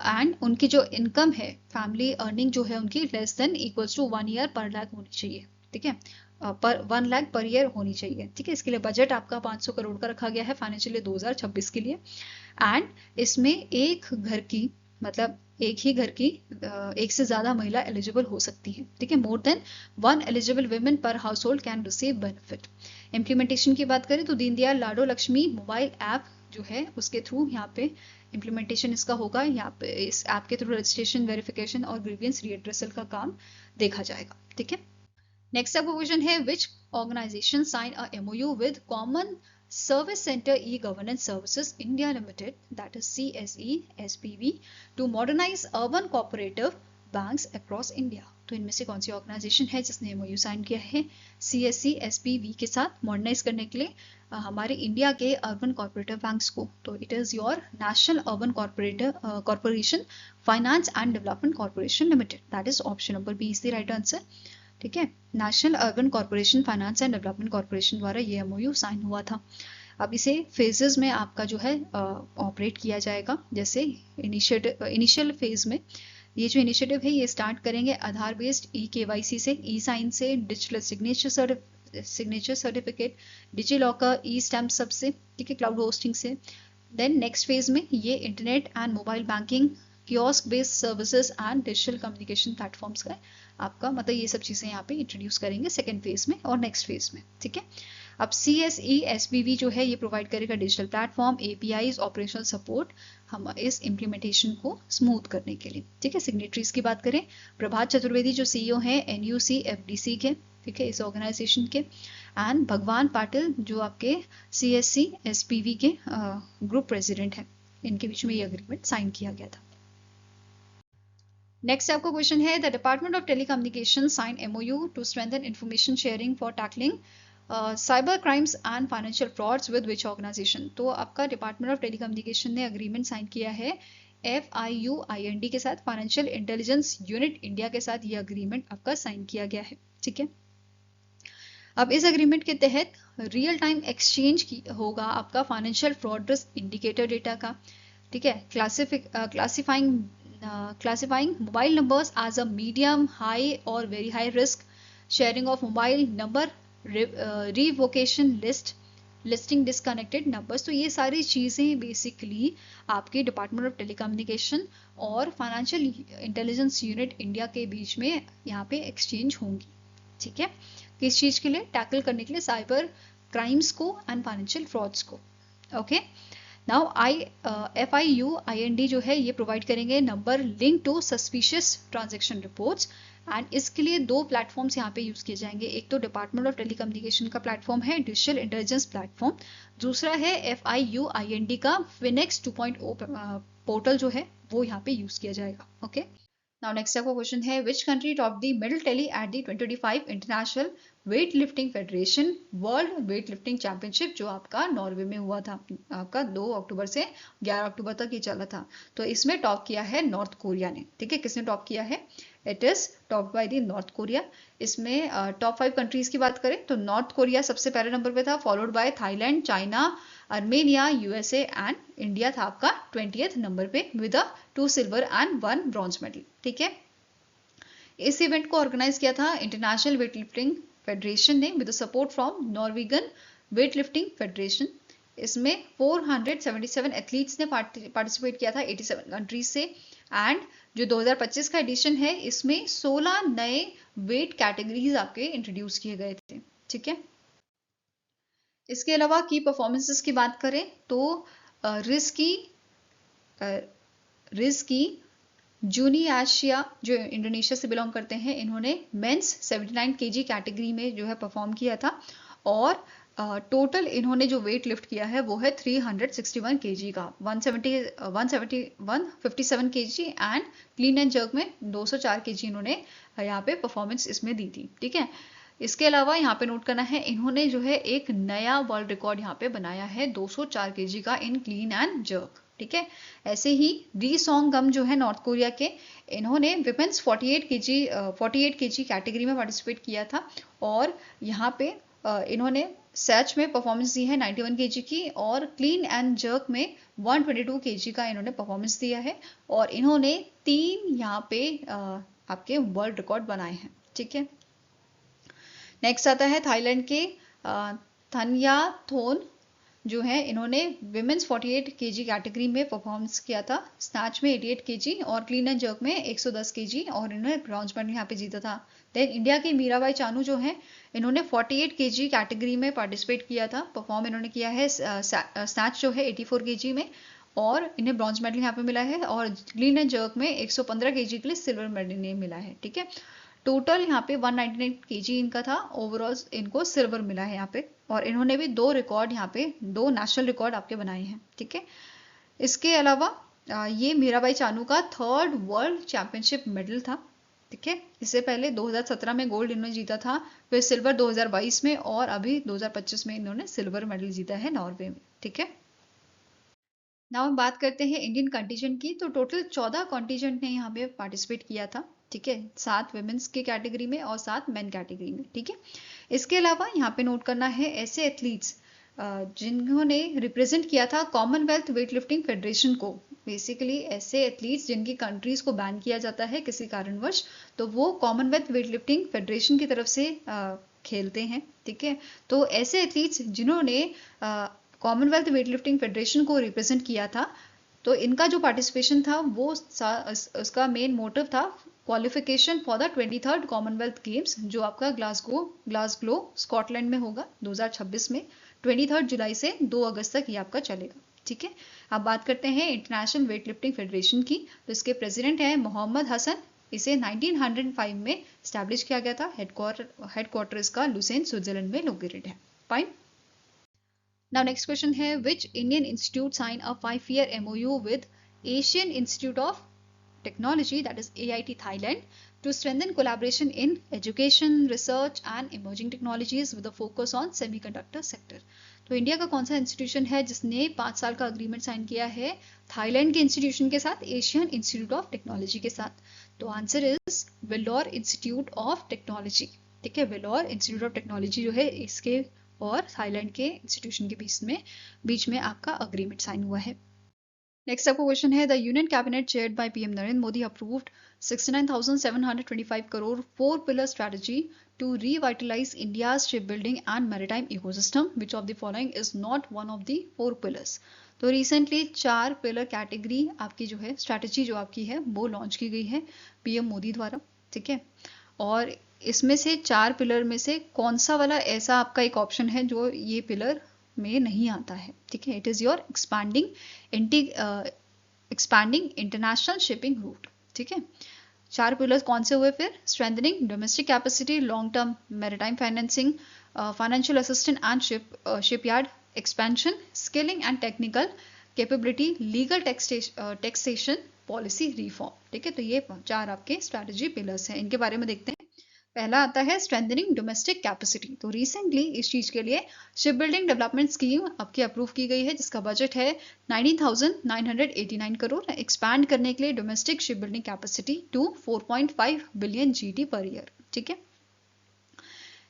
एंड उनकी जो इनकम है फैमिली अर्निंग जो है उनकी less than equals to 1 year पर लाख होनी चाहिए, ठीक है, पर 1 लाख पर ईयर होनी चाहिए, ठीक है। इसके लिए बजट आपका 500 करोड़ का रखा गया है फाइनेंशियल 2026 के लिए, एंड इसमें एक घर की मतलब एक ही घर की एक से ज्यादा महिला एलिजिबल हो सकती है, ठीक है, मोर देन 1 एलिजिबल वुमेन पर house hold can receive benefit. Implementation की बात करें तो दीनदयाल लाडो लक्ष्मी मोबाइल ऐप जो है उसके थ्रू यहाँ पे इम्प्लीमेंटेशन इसका होगा, यहाँ पे इस ऐप के थ्रू रजिस्ट्रेशन, वेरिफिकेशन और ग्रीवियंस रिएड्रेसल का काम देखा जाएगा, ठीक है। नेक्स्ट आपका क्वेश्चन है, which organisation sign a MOU with common Service Center E-Governance Services India Limited, that is CSE SPV, to modernize urban cooperative banks across India। तो इनमें से कौन सी ऑर्गेनाइजेशन है जिसने MOU साइन किया है CSE SPV के साथ मॉडर्नाइज करने के लिए हमारे इंडिया के अर्बन कॉर्पोरेटिव बैंक्स को? तो it is your national urban corporation finance and development corporation limited, that is option number B is the right answer, ठीक है। National urban corporation finance and development corporation द्वारा ये MOU साइन हुआ था। अब इसे फेजेस में आपका जो है ऑपरेट किया जाएगा। जैसे इनिशियल फेज में ये जो इनिशिएटिव है ये स्टार्ट करेंगे आधार बेस्ड eKYC से, ई-साइन से, digital signature certificate, digi locker, ई-स्टैम्प सब से, ठीक है, क्लाउड होस्टिंग से। देन नेक्स्ट फेज में ये internet and mobile banking, kiosk based services and digital communication platforms का आपका मतलब ये सब चीजें यहाँ पे इंट्रोड्यूस करेंगे सेकेंड फेज में और नेक्स्ट फेज में, ठीक है। अब CSE SPV जो है ये प्रोवाइड करेगा digital platform, APIs, operational support हम इस इम्प्लीमेंटेशन को स्मूथ करने के लिए, ठीक है। सिग्नेटरीज की बात करें, प्रभात चतुर्वेदी जो CEO हैं NUC FDC के, ठीक है, इस ऑर्गेनाइजेशन के, एंड भगवान पाटिल जो आपके CSE SPV के ग्रुप प्रेसिडेंट हैं, इनके बीच में ये अग्रीमेंट साइन किया गया था। नेक्स्ट आपका क्वेश्चन है, the department of telecommunication sign MOU to strengthen information sharing for tackling cyber crimes and financial frauds with which organisation? तो आपका डिपार्टमेंट ऑफ टेलीकम्युनिकेशन ने अग्रीमेंट साइन किया है FIUIND के साथ, फाइनेंशियल इंटेलिजेंस यूनिट इंडिया के साथ ये अग्रीमेंट आपका साइन किया गया है, ठीक है। अब इस अग्रीमेंट के तहत रियल टाइम एक्सचेंज होगा आपका financial fraud risk indicator data का, ठीक है, classifying mobile numbers as a medium, high or very high risk, sharing of mobile number, revocation listing disconnected numbers। तो ये सारी चीजें बेसिकली आपके डिपार्टमेंट ऑफ टेलीकम्युनिकेशन और फाइनेंशियल इंटेलिजेंस यूनिट इंडिया के बीच में यहाँ पे एक्सचेंज होंगी, ठीक है, किस चीज के लिए? टैकल करने के लिए साइबर क्राइम्स को एंड फाइनेंशियल फ्रॉड्स को, ओके। नाउ FIUIND जो है ये प्रोवाइड करेंगे number link to suspicious transaction reports, and इसके लिए 2 प्लेटफॉर्म्स यहाँ पे यूज किए जाएंगे। एक तो डिपार्टमेंट ऑफ टेलीकम्युनिकेशन का प्लेटफॉर्म है डिजिटल इंटेलिजेंस प्लेटफॉर्म, दूसरा है FIUIND का FinEx 2.0 पोर्टल जो है वो यहाँ पे यूज किया जाएगा, ओके। नाउ नेक्स्ट आपका क्वेश्चन है, which country top the medal tally at the 2025 international weight lifting federation world weight lifting championship, जो आपका नॉर्वे में हुआ था, आपका 2 अक्टूबर से 11 अक्टूबर तक ये चला था। तो इसमें टॉप किया है नॉर्थ कोरिया ने, ठीक है। किसने टॉप किया है? It is top by the north Korea. इसमें टॉप 5 कंट्रीज की बात करें तो नॉर्थ कोरिया सबसे पहले नंबर पे था, followed by Thailand, China, Armenia, USA and India था आपका 20th नंबर पे with 2 silver and 1 bronze medal, ठीक है। इस इवेंट को ऑर्गेनाइज किया था इंटरनेशनल वेट लिफ्टिंग फेडरेशन ने with support from Norwegian weight lifting federation, इसमें 477 एथलीट्स ने पार्टिसिपेट किया था 87 कंट्रीज से। एंड जो 2025 का एडिशन है इसमें 16 नए वेट कैटेगरीज आपके इंट्रोड्यूस किए गए थे। ठीक है, इसके अलावा की परफॉर्मेंसेस की बात करें तो रिस्की जूनी एशिया जो इंडोनेशिया से बिलोंग करते हैं, इन्होंने मेंस 79 केजी कैटेगरी में जो है परफॉर्म किया था। और टोटल इन्होंने जो वेट लिफ्ट किया है वो है 361 केजी का, 157 KG and clean and jerk में 204 केजी इन्होंने यहाँ पे परफॉर्मेंस इसमें दी थी। ठीक है, इसके अलावा यहाँ पे नोट करना है, इन्होंने जो है एक नया वर्ल्ड रिकॉर्ड यहाँ पे बनाया है 204 केजी का इन क्लीन एंड जर्क। ठीक है, ऐसे ही री सॉन्ग गम जो है नॉर्थ कोरिया के, इन्होंने विमेंस 48 केजी कैटेगरी में पार्टिसिपेट किया था। और यहाँ पे इन्होंने सैच में परफॉर्मेंस दी है 91 केजी की, और क्लीन एंड जर्क में 122 केजी का इन्होंने परफॉर्मेंस दिया है। और इन्होंने 3 यहाँ पे आपके वर्ल्ड रिकॉर्ड बनाए हैं। ठीक है, नेक्स्ट आता है थाईलैंड के थन्याथोन जो है, इन्होंने विमेंस 48 केजी कैटेगरी में परफॉर्मेंस किया था, स्नैच में 88 केजी और क्लीन एंड जर्क में 110 केजी, और इन्होंने ब्रॉन्ज मेडल यहाँ पे जीता था। देन इंडिया के मीराबाई चानू जो है, इन्होंने 48 केजी कैटेगरी में पार्टिसिपेट किया था, परफॉर्म इन्होंने किया है स्नैच जो है 84 केजी में, और इन्हें ब्रॉन्ज मेडल यहाँ पे मिला है। और क्लीन एंड जर्क में 115 केजी के लिए सिल्वर मेडल इन्हें मिला है। ठीक है, टोटल यहाँ पे 199 केजी इनका था, ओवरऑल इनको सिल्वर मिला है यहाँ पे। और इन्होंने भी 2 रिकॉर्ड यहाँ पे, 2 नेशनल रिकॉर्ड आपके बनाए हैं। ठीक है, इसके अलावा ये मीराबाई चानू का 3rd वर्ल्ड चैंपियनशिप मेडल था। ठीक है, इससे पहले 2017 में गोल्ड इन्होंने जीता था, फिर सिल्वर 2022 में, और अभी 2025 में इन्होंने सिल्वर मेडल जीता है नॉर्वे में। ठीक है, नाउ हम बात करते हैं इंडियन कंटीजेंट की। तो टोटल 14 कंटीजेंट ने यहाँ पे पार्टिसिपेट किया था। ठीक है, 7 वुमेन्स की कैटेगरी में और 7 मेन कैटेगरी में। ठीक है, इसके अलावा यहाँ पे नोट करना है ऐसे एथलीट्स जिन्होंने रिप्रेजेंट किया था कॉमनवेल्थ वेट लिफ्टिंग फेडरेशन को। बेसिकली ऐसे एथलीट्स जिनकी कंट्रीज को बैन किया जाता है किसी कारणवश, तो वो कॉमनवेल्थ वेट लिफ्टिंग फेडरेशन की तरफ से खेलते हैं। ठीक है, तो ऐसे एथलीट्स जिन्होंने कॉमनवेल्थ वेट लिफ्टिंग फेडरेशन को रिप्रेजेंट किया था, तो इनका जो पार्टिसिपेशन था वो उसका मेन मोटिव था qualification for the 23rd Commonwealth games, जो आपका ग्लासगो स्कॉटलैंड में होगा 2026 में, 23 जुलाई से 2 अगस्त तक ये आपका चलेगा। ठीक है, अब बात करते हैं इंटरनेशनल वेट लिफ्टिंग फेडरेशन की। तो इसके प्रेसिडेंट हैं मोहम्मद हसन। इसे 1905 में स्टैब्लिश किया गया था। हेडक्वार्टर इसका लुसेन स्विट्जरलैंड में लोकेटेड है। फाइन। Now next question है, which Indian institute signed a 5-year MOU with Asian Institute of Technology, that is AIT Thailand, to strengthen collaboration in education, research and emerging technologies with a focus on semiconductor sector. तो इंडिया का कौन सा इंस्टीट्यूशन है जिसने 5 साल का अग्रीमेंट साइन किया है थाईलैंड के इंस्टीट्यूशन के साथ, एशियन इंस्टीट्यूट ऑफ टेक्नोलॉजी के साथ? तो answer is Vellore institute of technology. ठीक है, वेलोर इंस्टीट्यूट ऑफ टेक्नोलॉजी जो है इसके और थाईलैंड के इंस्टीट्यूशन के बीच में आपका अग्रीमेंट साइन हुआ है। नेक्स्ट आपका क्वेश्चन है, the union cabinet chaired by PM Narendra Modi approved 69,725 crore 4 pillar strategy to revitalise India's ship building and maritime ecosystem, which of the following is not one of the 4 pillars? तो रिसेंटली 4 पिलर कैटेगरी आपकी जो है स्ट्रैटेजी जो आपकी है वो लॉन्च की गई है पीएम मोदी द्वारा। ठीक है, और इसमें से 4 पिलर में से कौन सा वाला ऐसा आपका एक ऑप्शन है जो ये पिलर में नहीं आता है? ठीक है, it is your expanding international shipping root. ठीक है, 4 पिलर्स कौन से हुए फिर? Strengthening domestic capacity, long term maritime financing, financial assistant and shipyard expansion, skilling and technical capability, legal taxation, policy reform. ठीक है, तो ये 4 आपके स्ट्रैटेजी पिलर्स हैं। इनके बारे में देखते हैं। पहला आता है स्ट्रेंथनिंग डोमेस्टिक कैपेसिटी। तो रिसेंटली इस चीज के लिए शिप बिल्डिंग डेवलपमेंट स्कीम आपकी अप्रूव की गई है, जिसका बजट है 19,989 करोड़, एक्सपैंड करने के लिए domestic ship building capacity to 4.5 billion GT per year. ठीक है,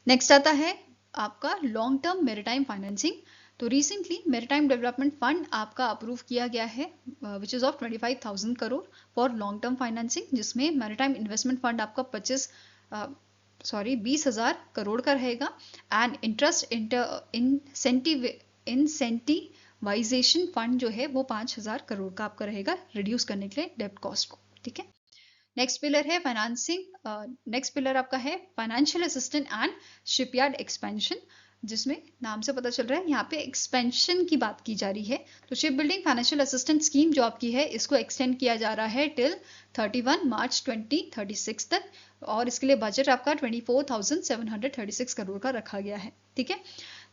नेक्स्ट आता है आपका लॉन्ग टर्म मैरीटाइम फाइनेंसिंग। तो रिसेंटली मैरीटाइम डेवलपमेंट फंड आपका अप्रूव किया गया है which is of 25,000 crore for long term financing, जिसमें मैरीटाइम इन्वेस्टमेंट फंड आपका 20,000 करोड़ का रहेगा। एंड इंटरेस्ट इंसेंटिवाइजेशन फंड जो है वो 5,000 करोड़ का आपका रहेगा रिड्यूस करने के लिए डेब्ट कॉस्ट को, ठीक है। नेक्स्ट पिलर है फाइनेंसिंग, नेक्स्ट पिलर आपका है financial assistant and shipyard expansion, जिसमें नाम से पता चल रहा है यहाँ पे एक्सपेंशन की बात की जा रही है। तो ship building financial assistant scheme जो आपकी है इसको एक्सटेंड किया जा रहा है टिल 31 मार्च 2036 तक, और इसके लिए बजट आपका 24,736 करोड़ का रखा गया है, ठीक है।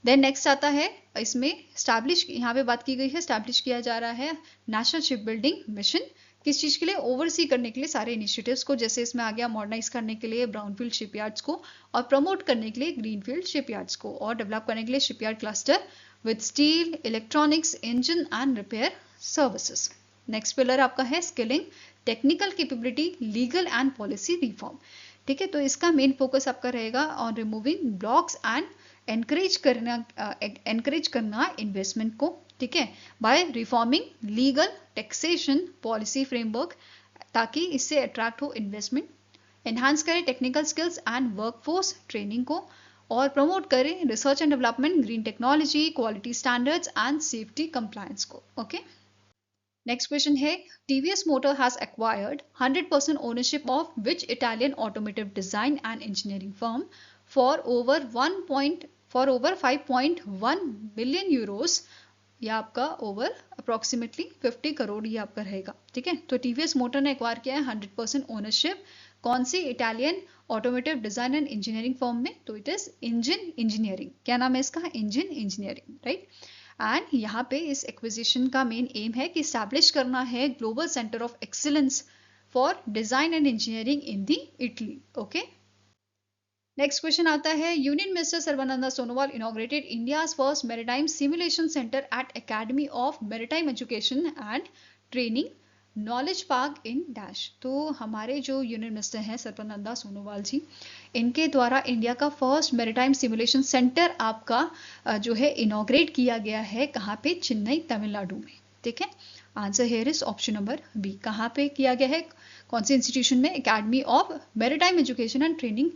देन नेक्स्ट आता है इसमें स्टैब्लिश, यहाँ पे बात की गई है स्टैब्लिश किया जा रहा है नेशनल शिप बिल्डिंग मिशन, किस चीज के लिए, ओवरसी करने के लिए सारे इनिशिएटिव्स को, जैसे इसमें आ गया मॉडर्नाइज करने के लिए ब्राउनफील्ड शिपयार्ड्स को, और प्रमोट करने के लिए ग्रीनफील्ड शिपयार्ड्स को, और डेवलप करने के लिए shipyard cluster with steel, electronics, engine and repair services. Next pillar आपका है skilling, technical capability, legal and policy reform, ठीक है। तो इसका मेन फोकस आपका रहेगा on removing blocks and encourage करना इन्वेस्टमेंट को, ठीक है, by reforming legal, taxation, policy framework, ताकि इससे अट्रैक्ट हो इन्वेस्टमेंट, एनहांस करें technical skills and workforce training को, और प्रमोट करें research and development, green technology, quality standards and safety compliance को, ओके। नेक्स्ट क्वेश्चन है TVS motor has acquired 100% ownership of which Italian automotive design and engineering firm for over 5.1 million Euros, या आपका ओवर अप्रोक्सीमेटली 50 करोड़ ये आपका रहेगा, ठीक है। तो टीवीएस मोटर ने एक्वायर किया है 100% ओनरशिप कौन सी Italian automotive design and engineering firm में, तो इट इज इंजन इंजीनियरिंग, क्या नाम है इसका, इंजन इंजीनियरिंग, राइट। एंड यहाँ पे इस एक्विजिशन का मेन एम है कि स्टैब्लिश करना है global centre of excellence for design and engineering in the Italy, okay. Next question आता है union minister Sarbananda Sonowal inaugurated India's first maritime simulation centre at academy of maritime education and training knowledge park in dash. तो हमारे जो यूनियन मिनिस्टर हैं सर्बानंद सोनोवाल जी, इनके द्वारा इंडिया का फर्स्ट मैरीटाइम सिमुलेशन सेंटर आपका जो है इनॉग्रेट किया गया है, कहाँ पे, चेन्नई तमिलनाडु में, ठीक है। Answer here is option number B, कहाँ पे किया गया है, कौन से इंस्टीट्यूशन में, academy of maritime education and training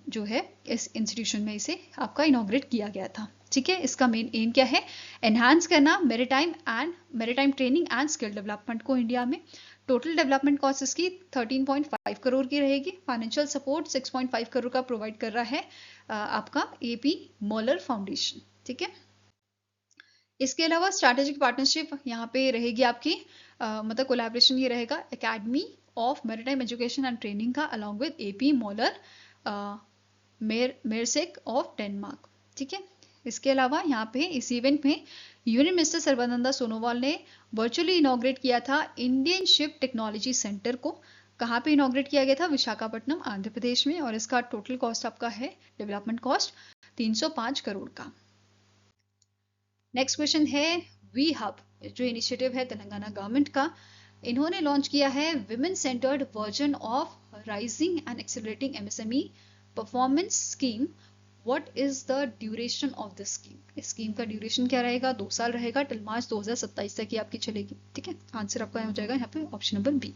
जो है इस इंस्टीट्यूशन में इसे आपका इनॉग्रेट किया गया था, ठीक है। इसका मेन एम क्या है, एनहांस करना maritime training and skill development को इंडिया में। टोटल डेवलपमेंट कॉस्ट इसकी 13.5 करोड़ की रहेगी। फाइनेंशियल सपोर्ट 6.5 करोड़ का प्रोवाइड कर रहा है आपका AP मोलर फाउंडेशन, ठीक है। इसके अलावा स्ट्रैटेजिक पार्टनरशिप यहाँ पे रहेगी आपकी, मतलब कोलैबोरेशन ये रहेगा academy of maritime education and training का along with AP Moller Maersk of Denmark, ठीक है। इसके अलावा यहाँ पे इस इवेंट में यूनियन मिनिस्टर सर्बानंद सोनोवाल ने वर्चुअली इनॉग्रेट किया था इंडियन शिप टेक्नोलॉजी सेंटर को। कहाँ पे इनॉग्रेट किया गया था, विशाखापट्टनम आंध्र प्रदेश में, और इसका टोटल कॉस्ट आपका है डेवलपमेंट कॉस्ट 305 करोड़ का। नेक्स्ट क्वेश्चन है वी हब, जो इनिशिएटिव है तेलंगाना गवर्नमेंट का, इन्होंने लॉन्च किया है women centred version of rising and accelerating MSME performance scheme. What is the duration of this scheme, इस स्कीम का ड्यूरेशन क्या रहेगा, 2 साल रहेगा, टिल मार्च 2027 तक ये आपकी चलेगी, ठीक है। आंसर आपका हो जाएगा यहाँ पे ऑप्शन नंबर बी।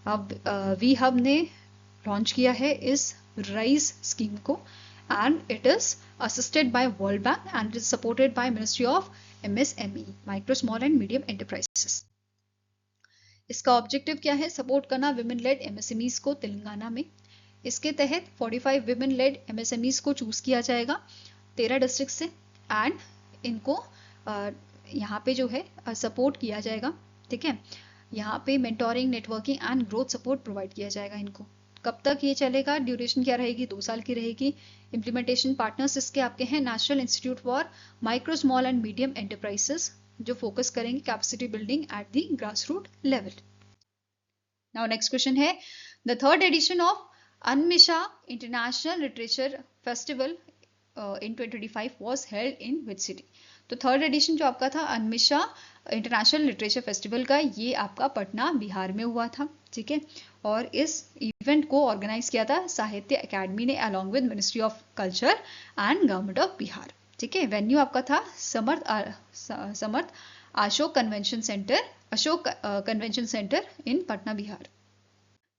अब वी हब ने लॉन्च किया है इस राइज स्कीम को, and it is assisted by World Bank and it is supported by Ministry of MSME, Micro, Small and Medium Enterprises. इसका ऑब्जेक्टिव क्या है, सपोर्ट करना विमेन लेड MSMEs को तेलंगाना में। इसके तहत 45 विमेन लेड MSMEs को चूज किया जाएगा 13 डिस्ट्रिक्ट से, एंड इनको यहाँ पे जो है सपोर्ट किया जाएगा, ठीक है। यहाँ पे mentoring, networking and growth support provide किया जाएगा इनको। कब तक ये चलेगा, ड्यूरेशन क्या रहेगी, 2 साल की रहेगी। इम्प्लीमेंटेशन पार्टनर्स इसके आपके हैं national institute for micro, small and medium enterprises, जो फोकस करेंगे capacity building at the grass root level. Now next question है the third edition of Unmesha international literature festival in 2025 was held in which city? तो थर्ड एडिशन जो आपका था अनमिशा इंटरनेशनल लिटरेचर फेस्टिवल का, ये आपका पटना बिहार में हुआ था, ठीक है। और इस इवेंट को ऑर्गेनाइज किया था साहित्य अकेडमी ने along with ministry of culture and government of Bihar, ठीक है। वेन्यू आपका था Samarth Ashok convention centre in Patna Bihar.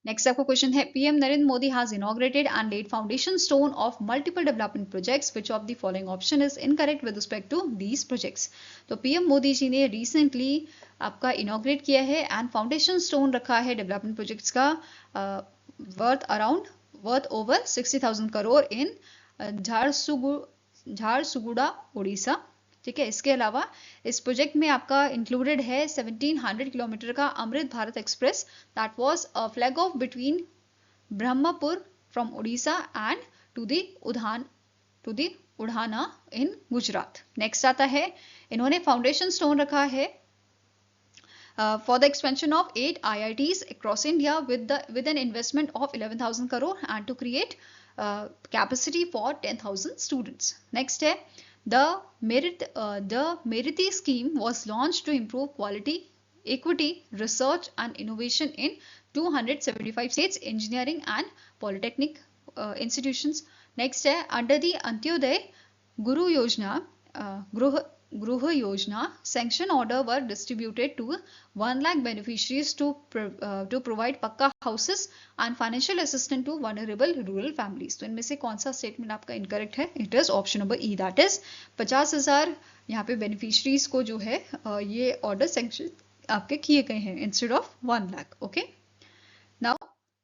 Next आपका क्वेश्चन है, PM Narendra Modi has inaugurated and laid foundation stone of multiple development projects, which of the following option is incorrect with respect to these projects. तो पीएम मोदी जी ने रिसेंटली आपका इनॉग्रेट किया है एंड फाउंडेशन स्टोन रखा है डेवलपमेंट प्रोजेक्ट्स का वर्थ ओवर 60,000 करोड़ इन झारसुगुड़ा उड़ीसा। ठीक है, इसके अलावा इस प्रोजेक्ट में आपका इंक्लूडेड है 1700 किलोमीटर का Amrit Bharat express that was a flag off between Brahmapur from Odisha and to the Udhna in Gujarat. Next आता है, इन्होंने फाउंडेशन स्टोन रखा है for the expansion of 8 IITs across India with an investment of 11,000 crore and to create capacity for 10,000 students. Next है, the Meriti scheme was launched to improve quality, equity, research and innovation in 275 states, engineering and polytechnic institutions. Next है, under the Antyodaya Guru Yojana, Gruha Yojana, sanction order were distributed to 1 lakh beneficiaries to provide pakka houses and financial assistance to vulnerable rural families. तो इनमें से कौन सा स्टेटमेंट आपका इनकरेक्ट है? It is option number E, that is 50,000 यहाँ पे बेनिफिशरीज को जो है ये ऑर्डर सैंक्शन आपके किए गए हैं instead of 1 lakh. Okay, now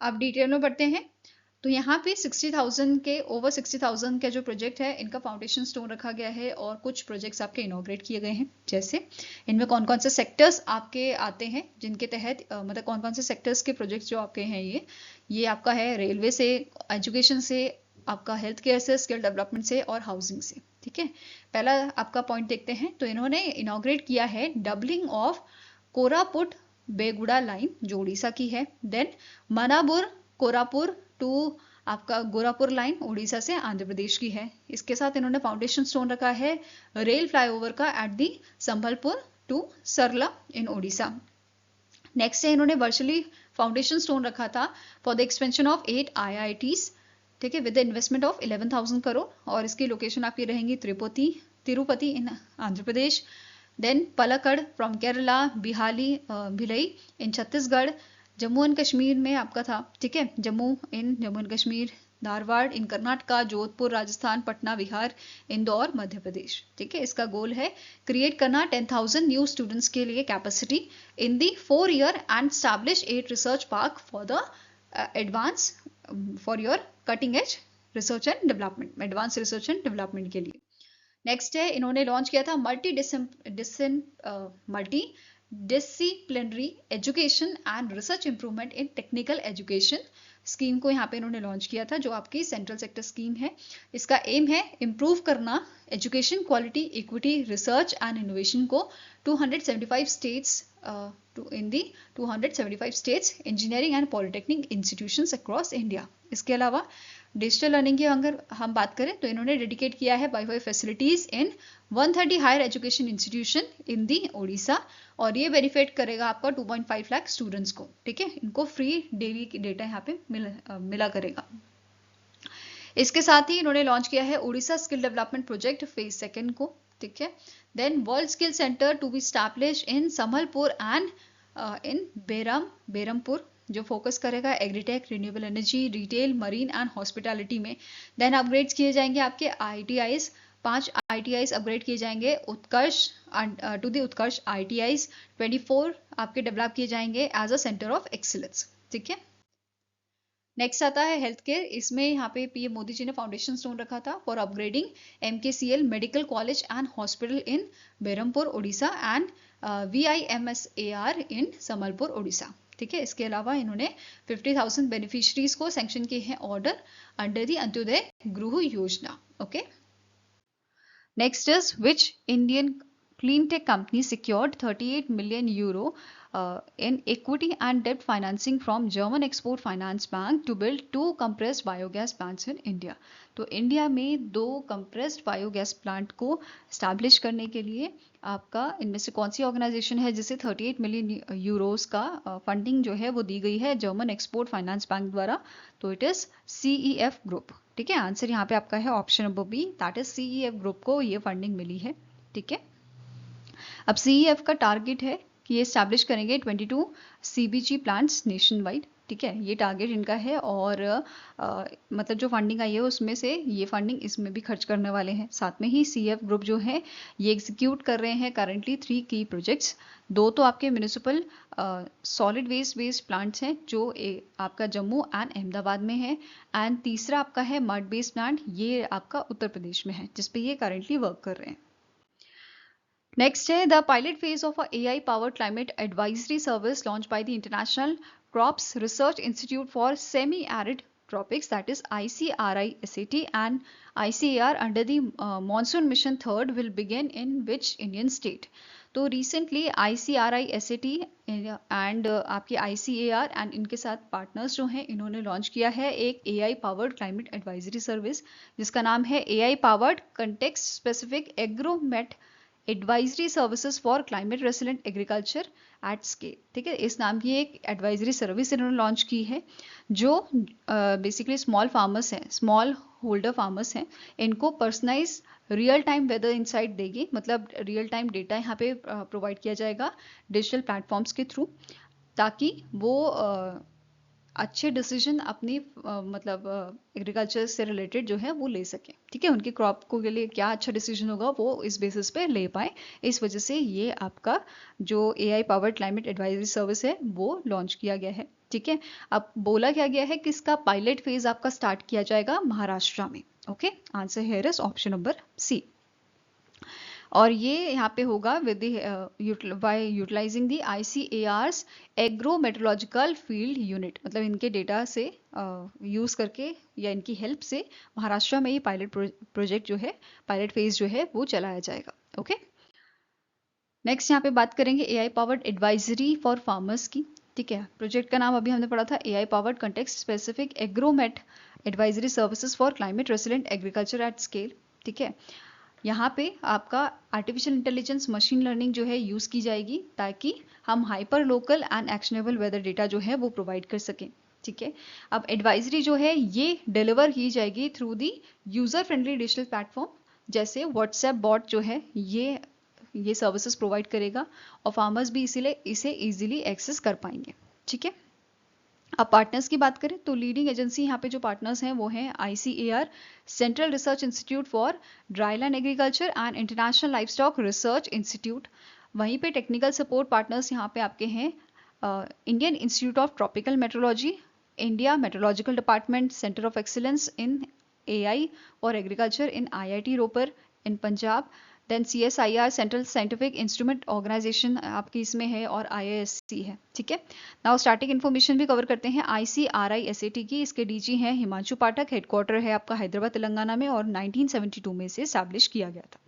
आप डिटेल में पढ़ते हैं। तो यहाँ पे 60,000 के ओवर 60,000 का जो प्रोजेक्ट है इनका फाउंडेशन स्टोन रखा गया है और कुछ प्रोजेक्ट्स आपके इनॉग्रेट किए गए हैं। जैसे इनमें कौन कौन से सेक्टर्स आपके आते हैं जिनके तहत मतलब कौन कौन से सेक्टर्स के प्रोजेक्ट्स जो आपके हैं, ये आपका है रेलवे से, एजुकेशन से, आपका हेल्थ केयर से, स्किल डेवलपमेंट से और हाउसिंग से। ठीक है, पहला आपका पॉइंट देखते हैं। तो इन्होंने इनॉग्रेट किया है डबलिंग ऑफ कोरापुट बेगुड़ा लाइन जो उड़ीसा की है, देन मनापुर कोरापुर टू आपका गोरापुर लाइन उड़ीसा से आंध्र प्रदेश की है। इसके साथ इन्होंने फाउंडेशन स्टोन रखा है रेल फ्लाईओवर का at the Sambalpur to Sarla in Odisha. Next है, इन्होंने वर्चुअली फाउंडेशन स्टोन रखा था for the expansion of 8 IITs, ठीक है, with the investment of 11,000 crore और इसकी लोकेशन आपकी रहेंगी Tirupati in Andhra Pradesh, then Palakkad from Kerala, Bhilai in Chhattisgarh, Jammu and Kashmir में आपका था। ठीक है, जम्मू एंड कश्मीर, धारवाड़ इन कर्नाटका, जोधपुर राजस्थान, पटना बिहार, इंदौर मध्य प्रदेश। ठीक है, इसका गोल है क्रिएट करना 10,000 न्यू स्टूडेंट्स के लिए capacity in the 4 year and establish 8 research park for the advance for your cutting edge research and development, advance research and development के लिए। नेक्स्ट है, इन्होंने लॉन्च किया था multi disciplinary education and research improvement in technical education scheme को यहाँ पे इन्होंने लॉन्च किया था जो आपकी सेंट्रल सेक्टर स्कीम है। इसका एम है इम्प्रूव करना education quality, equity, research and innovation को 275 states in the 275 states, engineering and polytechnic institutions across India. इसके अलावा डिजिटल लर्निंग की अगर हम बात करें तो इन्होंने डेडिकेट किया है wifi facilities in 130 higher education institution in the Odisha और ये बेनिफिट करेगा आपका 2.5 लाख स्टूडेंट्स को। ठीक है, इनको फ्री डेली डेटा यहाँ पे मिला करेगा। इसके साथ ही इन्होंने लॉन्च किया है Odisha skill development project phase 2 को। ठीक है, then world skill centre to be establish in Sambalpur and in Berhampur जो फोकस करेगा agritech, renewable energy, retail, marine and hospitality में। देन अपग्रेड्स किए जाएंगे आपके IITIs, 5 IITIs अपग्रेड किए जाएंगे Utkarsh to the Utkarsh IITIs, 24 आपके डेवलप किए जाएंगे as a centre of excellence. ठीक है, नेक्स्ट आता है हेल्थ केयर। इसमें यहाँ पे पीएम मोदी जी ने फाउंडेशन स्टोन रखा था for upgrading MKCL medical college and hospital in Berhampur Odisha and VIMSAR in Sambalpur Odisha. ठीक है, इसके अलावा इन्होंने 50,000 बेनिफिशरीज को सैंक्शन किए हैं ऑर्डर अंडर दी अंत्योदय गृह योजना। Okay, next is which Indian clean tech company secured 38 million euro in equity and debt financing from German Export Finance Bank to build 2 compressed biogas plants in India। तो इंडिया में 2 compressed biogas plant को establish करने के लिए आपका इनमें से कौन सी ऑर्गेनाइजेशन है जिसे 38 मिलियन यूरोस का फंडिंग जो है वो दी गई है जर्मन एक्सपोर्ट फाइनेंस बैंक द्वारा? तो इट इज CEF ग्रुप। ठीक है, आंसर यहाँ पे आपका है option number B, that is CEF group को ये फंडिंग मिली है। ठीक है, अब CEF का टारगेट है कि ये स्टैब्लिश करेंगे 22 CBG प्लांट्स नेशन वाइड। ठीक है, ये टारगेट इनका है और मतलब जो फंडिंग आई है उसमें से ये फंडिंग इसमें भी खर्च करने वाले हैं। साथ में ही CF ग्रुप जो है ये एग्जीक्यूट कर रहे हैं करंटली 3 की प्रोजेक्ट्स। 2 तो आपके municipal solid waste based plants हैं जो आपका जम्मू एंड अहमदाबाद में है, एंड तीसरा आपका है मड बेस्ड प्लांट, ये आपका उत्तर प्रदेश में है जिसपे ये करंटली वर्क कर रहे हैं। नेक्स्ट है the pilot phase of AI powered climate advisory service launch by the international Crops Research Institute for Semi-Arid Tropics, that is ICRISAT, and ICAR under the Monsoon Mission Third will begin in which Indian state? तो रिसेंटली ICRISAT एंड आपके ICAR एंड इनके साथ पार्टनर्स जो हैं इन्होंने लॉन्च किया है एक AI powered climate advisory service जिसका नाम है AI powered context specific Agromet advisory services for climate resilient agriculture at scale. ठीक है, इस नाम की एक एडवाइजरी सर्विस इन्होंने लॉन्च की है जो बेसिकली स्मॉल फार्मर्स हैं, स्मॉल होल्डर फार्मर्स हैं, इनको personalise real time weather insight देगी, मतलब रियल टाइम डेटा यहाँ पे प्रोवाइड किया जाएगा डिजिटल प्लेटफॉर्म्स के थ्रू, ताकि वो अच्छे डिसीजन अपनी मतलब एग्रीकल्चर से रिलेटेड जो है वो ले सकें। ठीक है, उनकी क्रॉप को के लिए क्या अच्छा डिसीजन होगा वो इस बेसिस पे ले पाए। इस वजह से ये आपका जो AI powered climate advisory service है वो लॉन्च किया गया है। ठीक है, अब बोला क्या गया है कि इसका पायलट फेज आपका स्टार्ट किया जाएगा महाराष्ट्र में। Okay, answer here is option number C. और ये यहाँ पे होगा with by utilising the ICAR's agrometeorological field unit, मतलब इनके डेटा से यूज करके या इनकी हेल्प से महाराष्ट्र में ये पायलट प्रोजेक्ट जो है, पायलट फेज जो है वो चलाया जाएगा। ओके, नेक्स्ट यहाँ पे बात करेंगे AI powered advisory for farmers की। ठीक है, प्रोजेक्ट का नाम अभी हमने पढ़ा था AI powered context specific Agromet advisory services for climate resilient agriculture at scale. ठीक है, यहाँ पे आपका आर्टिफिशियल इंटेलिजेंस मशीन लर्निंग जो है यूज की जाएगी ताकि हम hyper local and actionable weather data जो है वो प्रोवाइड कर सकें। ठीक है, अब एडवाइजरी जो है ये डिलीवर की जाएगी through the user friendly digital platform, जैसे व्हाट्सएप बॉट जो है ये सर्विसेज प्रोवाइड करेगा और फार्मर्स भी इसीलिए इसे इजीली एक्सेस कर पाएंगे। ठीक है, अब पार्टनर्स की बात करें तो लीडिंग एजेंसी यहाँ पे जो पार्टनर्स हैं वो हैं ICAR, central research institute for dryland agriculture and international livestock research institute. वहीं पे टेक्निकल सपोर्ट पार्टनर्स यहाँ पे आपके हैं Indian institute of tropical meteorology, India meteorological department, centre of excellence in AI और agriculture in IIT Ropar in Punjab, then CSIR central scientific instrument organisation आपकी इसमें है और IISc है। ठीक है, नाउ स्टार्टिंग इन्फॉर्मेशन भी कवर करते हैं ICRISAT की। इसके DG हैं हिमांशु पाठक, हेडक्वार्टर है आपका हैदराबाद तेलंगाना में और 1972 में इसे एस्टैब्लिश किया गया था।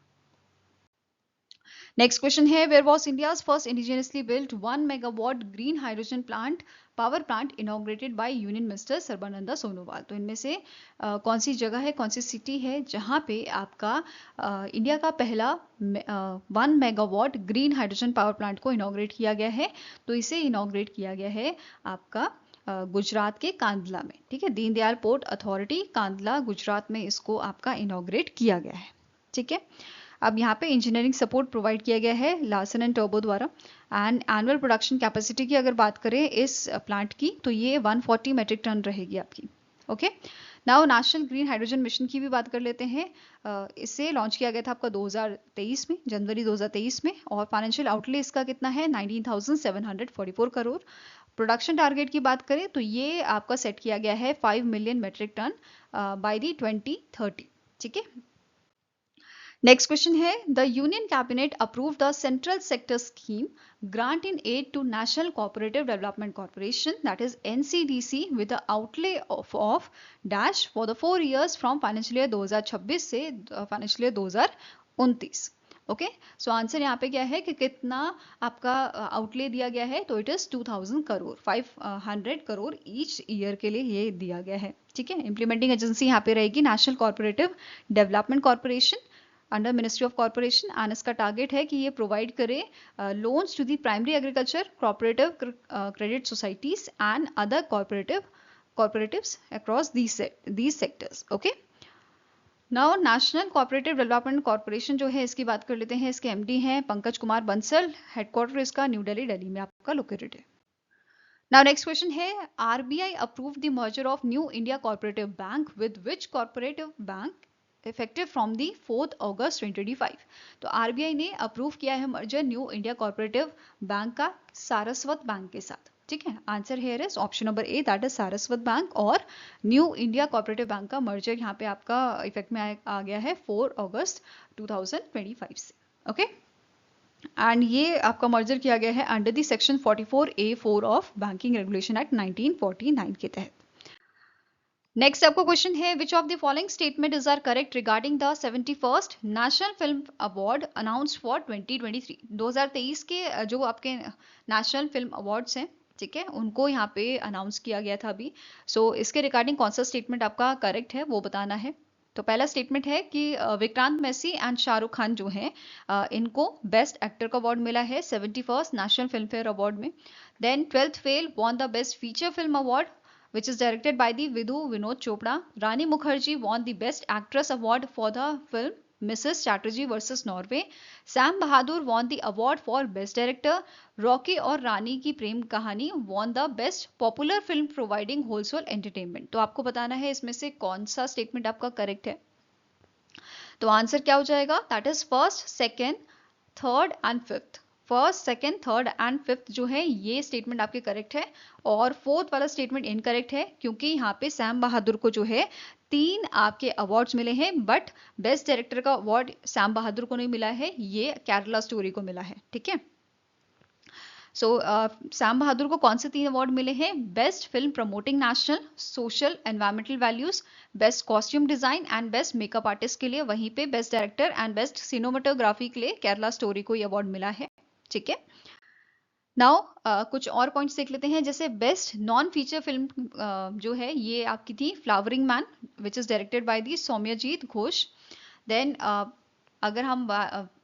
नेक्स्ट क्वेश्चन है where was India's first indigenously built 1 megawatt green hydrogen plant power plant inaugurated by union minister Sarbananda Sonowal. तो इनमें से कौन सी जगह है, कौन सी सिटी है जहां पे आपका इंडिया का पहला 1 megawatt green hydrogen power plant को इनॉग्रेट किया गया है? तो इसे इनॉग्रेट किया गया है आपका गुजरात के कांदला में। ठीक है, दीनदयाल पोर्ट अथॉरिटी कांदला गुजरात में इसको आपका इनॉग्रेट किया गया है। ठीक है, अब यहाँ पे इंजीनियरिंग सपोर्ट प्रोवाइड किया गया है लार्सन एंड टर्बो द्वारा। एंड एनुअल प्रोडक्शन कैपेसिटी की अगर बात करें इस प्लांट की तो ये 140 मेट्रिक टन रहेगी आपकी। Okay, now national green hydrogen mission की भी बात कर लेते हैं। इसे लॉन्च किया गया था आपका 2023 में, जनवरी 2023 में, और फाइनेंशियल आउटले इसका कितना है 19,744 करोड़। प्रोडक्शन टारगेट की बात करें तो ये आपका सेट किया गया है 5 million metric tonne by the 2030। ठीक है, नेक्स्ट क्वेश्चन है the union cabinet approve the central sector scheme grant in aid to national cooperative development corporation that is NCDC with the outlay of dash for the 4 years from financial year 2026 से financial year 2029। Okay, so answer यहाँ पे क्या है कि कितना आपका आउटले दिया गया है, तो it is 2000 crore, 500 crore each year के लिए ये दिया गया है। ठीक है, इंप्लीमेंटिंग एजेंसी यहाँ पे रहेगी national cooperative development corporation under ministry of corporation, and इसका टारगेट है कि ये प्रोवाइड करे loans to the primary agriculture cooperative credit societies and other corporatives across these sectors. Okay, now national cooperative development corporation जो है इसकी बात कर लेते हैं। इसके MD हैं पंकज कुमार बंसल, हेडक्वार्टर इसका न्यू दिल्ली में आपका लोकेटेड है। नाउ नेक्स्ट क्वेश्चन है, RBI approve the merger of new India cooperative bank with which cooperative bank effective from the 4 अगस्त 2025। तो आरबीआई ने अप्रूव किया है merger new India cooperative bank का सारस्वत बैंक के साथ। ठीक है, answer here is option number A, that is Saraswat bank और न्यू इंडिया कोऑपरेटिव बैंक का मर्जर यहाँ पे आपका इफेक्ट में आ गया है 4 अगस्त 2025 से। ओके, एंड ये आपका मर्जर किया गया है under the section 44A(4) of banking regulation act 1949 के तहत। नेक्स्ट आपको क्वेश्चन है, which of the following statement is are correct regarding the 71st national film award announced for 2023। 2023 के जो आपके नेशनल फिल्म अवार्ड्स हैं, ठीक है, उनको यहाँ पे अनाउंस किया गया था अभी। सो इसके रिगार्डिंग कौन सा स्टेटमेंट आपका करेक्ट है वो बताना है। तो पहला स्टेटमेंट है कि विक्रांत मैसी एंड शाहरुख खान जो हैं इनको बेस्ट एक्टर का अवार्ड मिला है 71st national film fare award में। Then 12th fail won the best feature film award which is directed by the Vidhu Vinod Chopra. Rani Mukherjee won the Best Actress Award for the film Mrs. Chatterjee vs. Norway. Sam Bahadur won the award for Best Director. Rocky और रानी की प्रेम कहानी won the Best Popular Film providing wholesale entertainment. तो आपको बताना है इसमें से कौन सा स्टेटमेंट आपका करेक्ट है। तो आंसर क्या हो जाएगा, that is first, second, third and fifth. First, second, third and fifth जो है ये स्टेटमेंट आपके करेक्ट है और फोर्थ वाला स्टेटमेंट इनकरेक्ट है, क्योंकि यहाँ पे सैम बहादुर को जो है 3 आपके अवार्ड्स मिले हैं, बट बेस्ट डायरेक्टर का अवार्ड सैम बहादुर को नहीं मिला है, ये केरला स्टोरी को मिला है। ठीक है, सो सैम बहादुर को कौन से 3 अवार्ड मिले हैं, best film promoting national social environmental values, best costume design and best makeup artist के लिए, वहीं पे best director and best cinematography के लिए केरला स्टोरी को ये अवार्ड मिला है। ठीक है, नाउ कुछ और पॉइंट्स देख लेते हैं, जैसे बेस्ट नॉन फीचर फिल्म जो है ये आपकी थी flowering man which is directed by the Soumyajit Ghosh. Then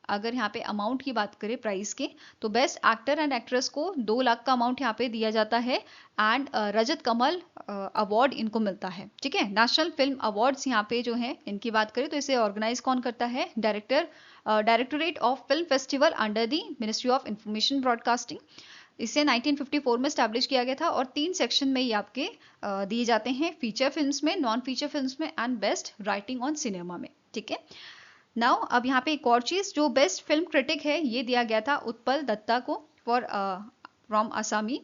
अगर यहाँ पे अमाउंट की बात करें प्राइस के, तो बेस्ट एक्टर एंड एक्ट्रेस को 2 लाख का अमाउंट यहाँ पे दिया जाता है एंड रजत कमल अवार्ड इनको मिलता है। ठीक है, नेशनल फिल्म अवार्ड्स यहाँ पे जो है इनकी बात करें तो इसे ऑर्गेनाइज कौन करता है, directorate of film festival under the ministry of information broadcasting. इसे 1954 में स्टैब्लिश किया गया था और 3 सेक्शन में ये आपके दिए जाते हैं, फीचर फिल्म्स में, नॉन फीचर फिल्म्स में and best writing on cinema में। ठीक है, नाउ अब यहाँ पे एक और चीज, जो बेस्ट फिल्म क्रिटिक है ये दिया गया था उत्पल दत्ता को फॉर फ्रॉम असामी,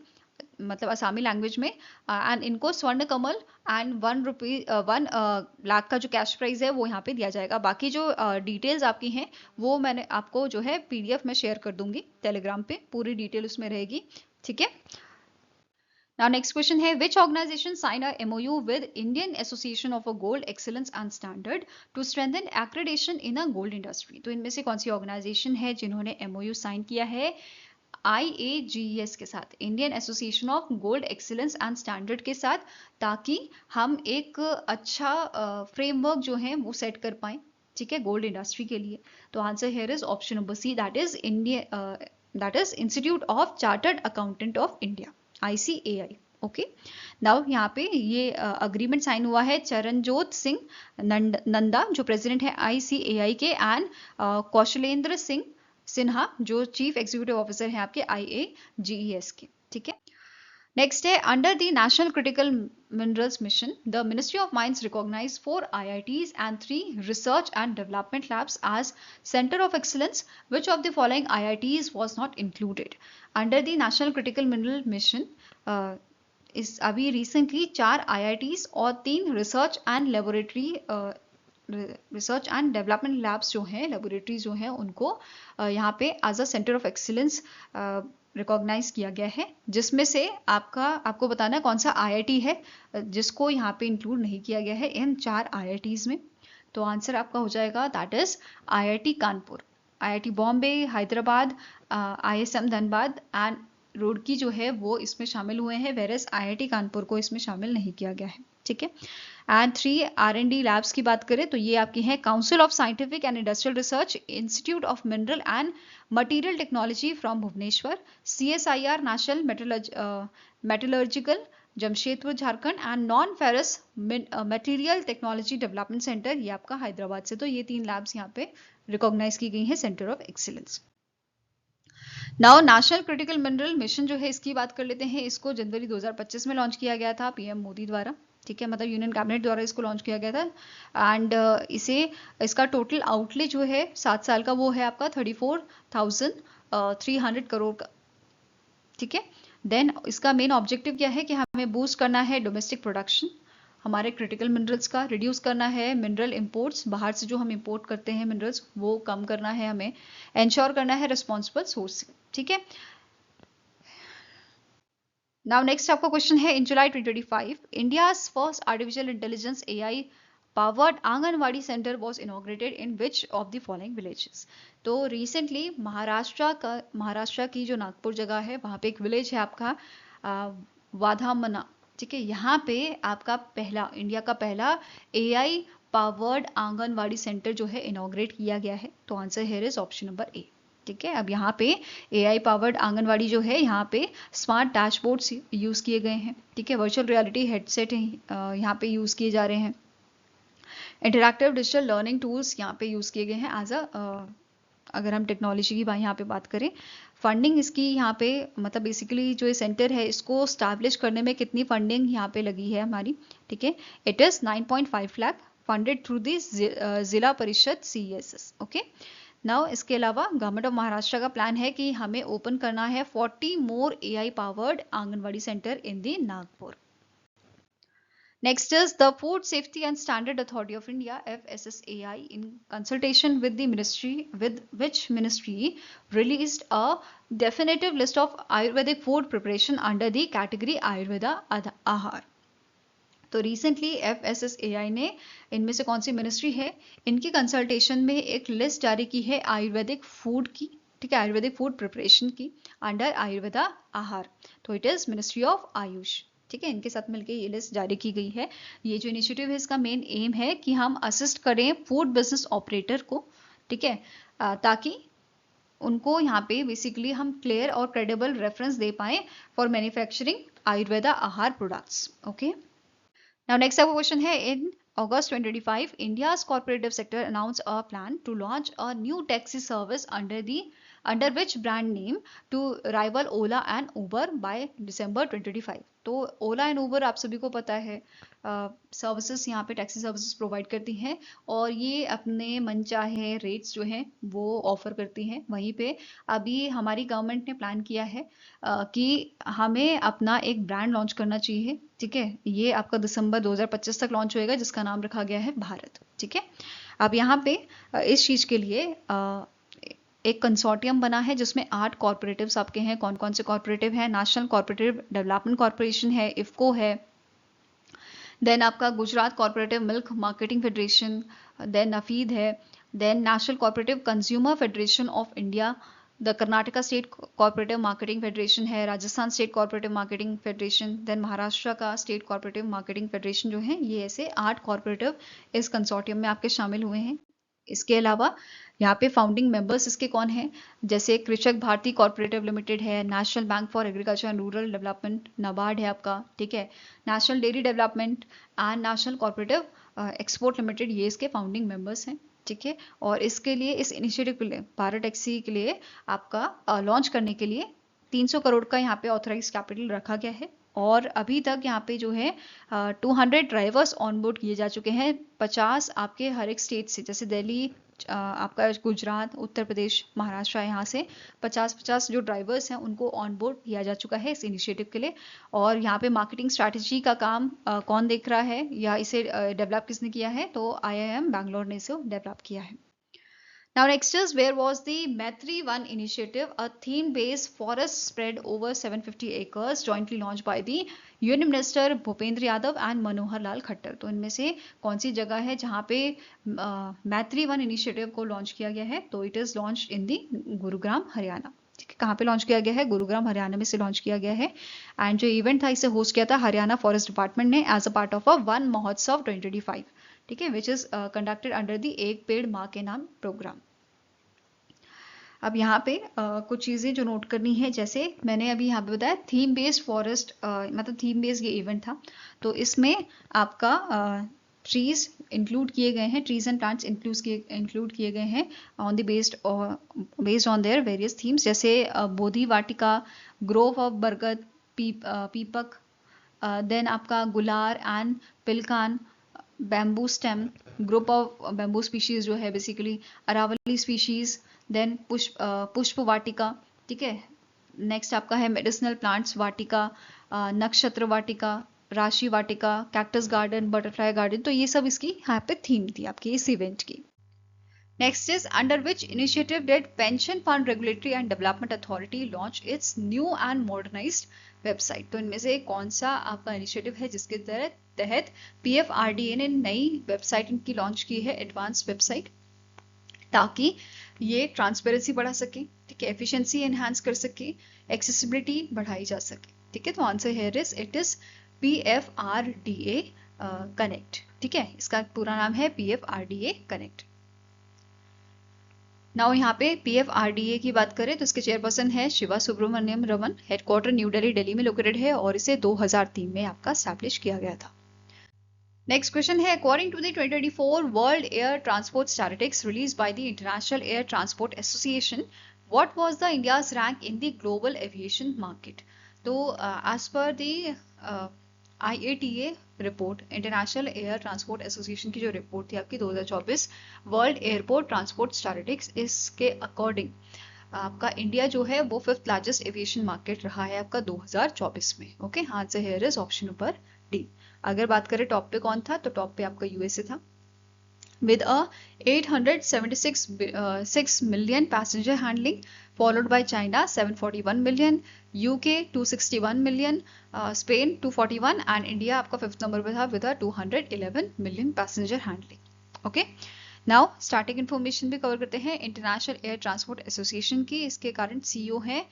मतलब असामी लैंग्वेज में, एंड इनको स्वर्ण कमल एंड 1 लाख का जो कैश प्राइज है वो यहाँ पे दिया जाएगा। बाकी जो डिटेल्स आपकी हैं वो मैंने आपको जो है PDF में शेयर कर दूंगी टेलीग्राम पे, पूरी डिटेल उसमें रहेगी। ठीक है, Now next question है, which organization signed a MOU with Indian Association of a Gold Excellence and Standard to strengthen accreditation in a gold industry? तो इनमें से कौन सी ऑर्गेनाइजेशन है जिन्होंने MOU साइन किया है IAGES के साथ, Indian association of gold excellence and standard के साथ, ताकि हम एक अच्छा फ्रेमवर्क जो है वो सेट कर पाए, ठीक है, गोल्ड इंडस्ट्री के लिए। तो answer here is option number C, that is institute of chartered accountant of India, ICAI। Okay, now यहाँ पे ये अग्रीमेंट साइन हुआ है चरणजोत सिंह नंदा जो प्रेसिडेंट है ICAI के, एंड कौशलेंद्र सिंह सिन्हा जो चीफ एग्जीक्यूटिव ऑफिसर हैं आपके IAGES के। ठीक है, नेक्स्ट है, under the national critical minerals mission the ministry of mines recognise 4 IITs and 3 research and development labs as centre of excellence, which of the following IITs was not included? Under the national critical mineral mission इस अभी रिसेंटली 4 IITs और 3 रिसर्च एंड डेवलपमेंट लैब्स जो हैं, लेबोरेटरीज जो हैं, उनको यहाँ पे as a centre of excellence recognise किया गया है, जिसमें से आपको बताना है कौन सा IIT है जिसको यहाँ पे इंक्लूड नहीं किया गया है इन 4 IITs में। तो आंसर आपका हो जाएगा that is IIT Kanpur, IIT Bombay, Hyderabad, ISM Dhanbad and Roorkee जो है वो इसमें शामिल हुए हैं, वेरस IIT कानपुर को इसमें शामिल नहीं किया गया है। ठीक है, एंड 3 R&D लैब्स की बात करें तो ये आपकी हैं council of scientific and industrial research, institute of mineral and material technology from Bhubaneswar, CSIR national metallurgical Jamshedpur Jharkhand and non ferrous material technology development centre, ये आपका हैदराबाद से। तो ये 3 लैब्स यहाँ पे रिकॉग्नाइज की गई हैं centre of excellence. Now national critical mineral mission जो है इसकी बात कर लेते हैं। इसको जनवरी 2025 में लॉन्च किया गया था पीएम मोदी द्वारा, ठीक है, मतलब यूनियन कैबिनेट द्वारा इसको लॉन्च किया गया था। एंड इसका टोटल आउटले जो है 7 साल का वो है आपका 34,300 करोड़ का, ठीक है। देन इसका मेन ऑब्जेक्टिव क्या है कि हमें बूस्ट करना है डोमेस्टिक प्रोडक्शन, हमारे क्रिटिकल मिनरल्स का रिड्यूस करना है, मिनरल इंपोर्ट्स बाहर से जो हम इंपोर्ट करते हैं मिनरल्स वो कम करना है, हमें एंश्योर करना है रिस्पॉन्सिबल सोर्सिंग, ठीक है। नाउ नेक्स्ट आपका क्वेश्चन है, इन जुलाई 2025 India's first artificial intelligence AI powered anganwadi centre was inaugurated in which of the following villages. तो रिसेंटली महाराष्ट्र की जो नागपुर जगह है वहां पे एक विलेज है आपका वाधामना, ठीक है, यहाँ पे आपका पहला इंडिया का पहला एआई पावर्ड आंगनवाड़ी सेंटर जो है इनॉग्रेट किया गया है। तो answer here is option number ए, ठीक है। अब यहाँ पे एआई पावर्ड आंगनवाड़ी जो है यहाँ पे स्मार्ट डैशबोर्ड्स यूज किए गए हैं, ठीक है, वर्चुअल रियलिटी हेडसेट यहाँ पे यूज किए जा रहे हैं, इंटरैक्टिव डिजिटल लर्निंग टूल्स यहाँ पे यूज किए गए हैं एज अगर हम टेक्नोलॉजी की यहाँ पे बात करें। फंडिंग इसकी यहाँ पे मतलब बेसिकली जो ये सेंटर है इसको स्टैब्लिश करने में कितनी फंडिंग यहाँ पे लगी है हमारी, ठीक है, it is 9.5 lakh funded through the जिला परिषद CESS, ओके। नाउ इसके अलावा गवर्नमेंट ऑफ महाराष्ट्र का प्लान है कि हमें ओपन करना है 40 more AI powered anganwadi centre in the Nagpur. Next is the Food Safety and Standard Authority of India FSSAI in consultation with the which ministry released a definitive list of Ayurvedic food preparation under the category Ayurveda Ahar। तो रिसेंटली FSSAI ने इनमें से कौन सी मिनिस्ट्री है इनकी कंसल्टेशन में एक लिस्ट जारी की है आयुर्वेदिक फूड की, ठीक है, आयुर्वेदिक फूड प्रिपरेशन की अंडर आयुर्वेदा आहार। तो it is ministry of Ayush, ठीक है, इनके साथ मिलकर ये लिस्ट जारी की गई है। ये जो इनिशिएटिव है इसका मेन एम है कि हम असिस्ट करें फूड बिजनेस ऑपरेटर को, ठीक है, ताकि उनको यहाँ पे बेसिकली हम क्लियर और क्रेडिबल रेफरेंस दे पाए फॉर मैन्युफैक्चरिंग आयुर्वेदा आहार products, okay. Now next our question है, in August 2025 India's corporative sector announced a plan to launch a new taxi service under which brand name to rival Ola and Uber by December 2025। तो ओला एंड उबर आप सभी को पता है सर्विसेज यहाँ पे टैक्सी सर्विसेज प्रोवाइड करती हैं और ये अपने मनचाहे रेट्स जो हैं वो ऑफर करती हैं। वहीं पे अभी हमारी गवर्नमेंट ने प्लान किया है कि हमें अपना एक ब्रांड लॉन्च करना चाहिए, ठीक है, ये आपका दिसंबर 2025 तक लॉन्च होएगा जिसका नाम रखा गया है भारत, ठीक है। अब यहाँ पे इस चीज के लिए एक कंसोर्टियम बना है जिसमें 8 कॉर्पोरेटिव्स आपके हैं। कौन कौन से कॉर्पोरेटिव हैं? नेशनल कॉर्पोरेटिव डेवलपमेंट कॉर्पोरेशन है, इफ्को है, देन आपका Gujarat corporative milk marketing federation, then NAFED है, then national corporative consumer federation of India, the Karnataka state corporative marketing federation है, Rajasthan state corporative marketing federation, then Maharashtra का स्टेट कॉर्पोरेटिव मार्केटिंग फेडरेशन जो है, ये ऐसे 8 कॉर्पोरेटिव इस कंसोर्टियम में आपके शामिल हुए हैं। इसके अलावा यहाँ पे फाउंडिंग मेंबर्स इसके कौन हैं? जैसे कृषक भारती कॉर्पोरेटिव लिमिटेड है, national bank for agriculture and rural development NABARD है आपका, ठीक है, national dairy development and national corporative export limited, ये इसके फाउंडिंग मेंबर्स हैं, ठीक है। और इसके लिए इस इनिशिएटिव के लिए भारत टैक्सी के लिए आपका लॉन्च करने के लिए 300 करोड़ का यहाँ पे ऑथराइज कैपिटल रखा गया है और अभी तक यहाँ पे जो है 200 ड्राइवर्स ऑनबोर्ड किए जा चुके हैं, 50 आपके हर एक स्टेट से, जैसे दिल्ली, आपका गुजरात, उत्तर प्रदेश, महाराष्ट्र, यहाँ से 50-50 जो ड्राइवर्स हैं उनको ऑनबोर्ड किया जा चुका है इस इनिशिएटिव के लिए। और यहाँ पे मार्केटिंग स्ट्रैटेजी का काम कौन देख रहा है या इसे डेवलप किसने किया है? तो IIM बैंगलोर ने इसे डेवलप किया है। Now next is, where was the Maitri One initiative, a theme-based forest spread over 750 acres jointly launched by the Union Minister Bhupendra Yadav and Manohar Lal Khattar. तो इनमें से कौन सी जगह है जहाँ पे मैत्री वन इनिशिएटिव को लॉन्च किया गया है? तो इट इज लॉन्च इन दी गुरुग्राम हरियाणा, ठीक है। कहाँ पे लॉन्च किया गया है? गुरुग्राम हरियाणा में से लॉन्च किया गया है। एंड जो इवेंट था इसे होस्ट किया था हरियाणा फॉरेस्ट डिपार्टमेंट ने as a part of a Van Mahotsav 2025, ठीक है, which is conducted under the Ek Ped माँ के नाम प्रोग्राम। अब यहाँ पे कुछ चीज़ें जो नोट करनी है, जैसे मैंने अभी यहाँ पे बताया थीम बेस्ड फॉरेस्ट, मतलब थीम बेस्ड ये इवेंट था, तो इसमें आपका ट्रीज इंक्लूड किए गए हैं, ट्रीज एंड प्लांट्स इंक्लूड किए गए हैं on the based on their various themes, जैसे बोधि वाटिका, ग्रोव ऑफ बरगद, पीपक, देन आपका gular and pilkhan, bamboo stem, group of bamboo species जो है बेसिकली, अरावली स्पीशीज, देन पुष्प वाटिका, ठीक है। नेक्स्ट आपका है मेडिसिनल प्लांट्स वाटिका, नक्षत्र वाटिका, राशि वाटिका, कैक्टस गार्डन, बटरफ्लाई गार्डन। तो ये सब इसकी यहाँ पे थीम थी आपकी इस इवेंट की। Next is under which initiative did pension fund regulatory and development authority launch its new and modernised website. तो इनमें से कौन सा आपका इनिशिएटिव है जिसके तहत PFRDA ने नई वेबसाइट इनकी लॉन्च की है, एडवांस वेबसाइट, ताकि ये ट्रांसपेरेंसी बढ़ा सके, ठीक है, एफिशिएंसी एनहांस कर सके, एक्सेसिबिलिटी बढ़ाई जा सके, ठीक है। तो answer here is it is PFRDA connect, ठीक है, इसका पूरा नाम है PFRDA कनेक्ट। नाउ यहाँ पे PFRDA की बात करें तो इसके चेयरपर्सन है शिवा सुब्रमण्यम रमन, हेडक्वार्टर न्यू दिल्ली में लोकेटेड है और इसे 2003 में आपका स्टैब्लिश किया गया था। नेक्स्ट क्वेश्चन है, according to the 2024 world air transport statistics release by the international air transport association, what was the India's rank in the global aviation market. तो as per the IATA report, international air transport association की जो रिपोर्ट थी आपकी 2024 वर्ल्ड एयरपोर्ट ट्रांसपोर्ट स्टैटिस्टिक्स, इसके अकॉर्डिंग आपका इंडिया जो है वो 5th लार्जेस्ट एविएशन मार्केट रहा है आपका 2024 में। Okay, answer here is option number D. अगर बात करें टॉप पे कौन था, तो टॉप पे आपका यूएसए था with a 876 million passenger handling, followed by China 741 million, UK 261 million, Spain 241 and India आपका 5th नंबर पे था with a 211 million passenger handling. Okay, now starting information भी कवर करते हैं इंटरनेशनल एयर ट्रांसपोर्ट एसोसिएशन की। इसके कारण CEO है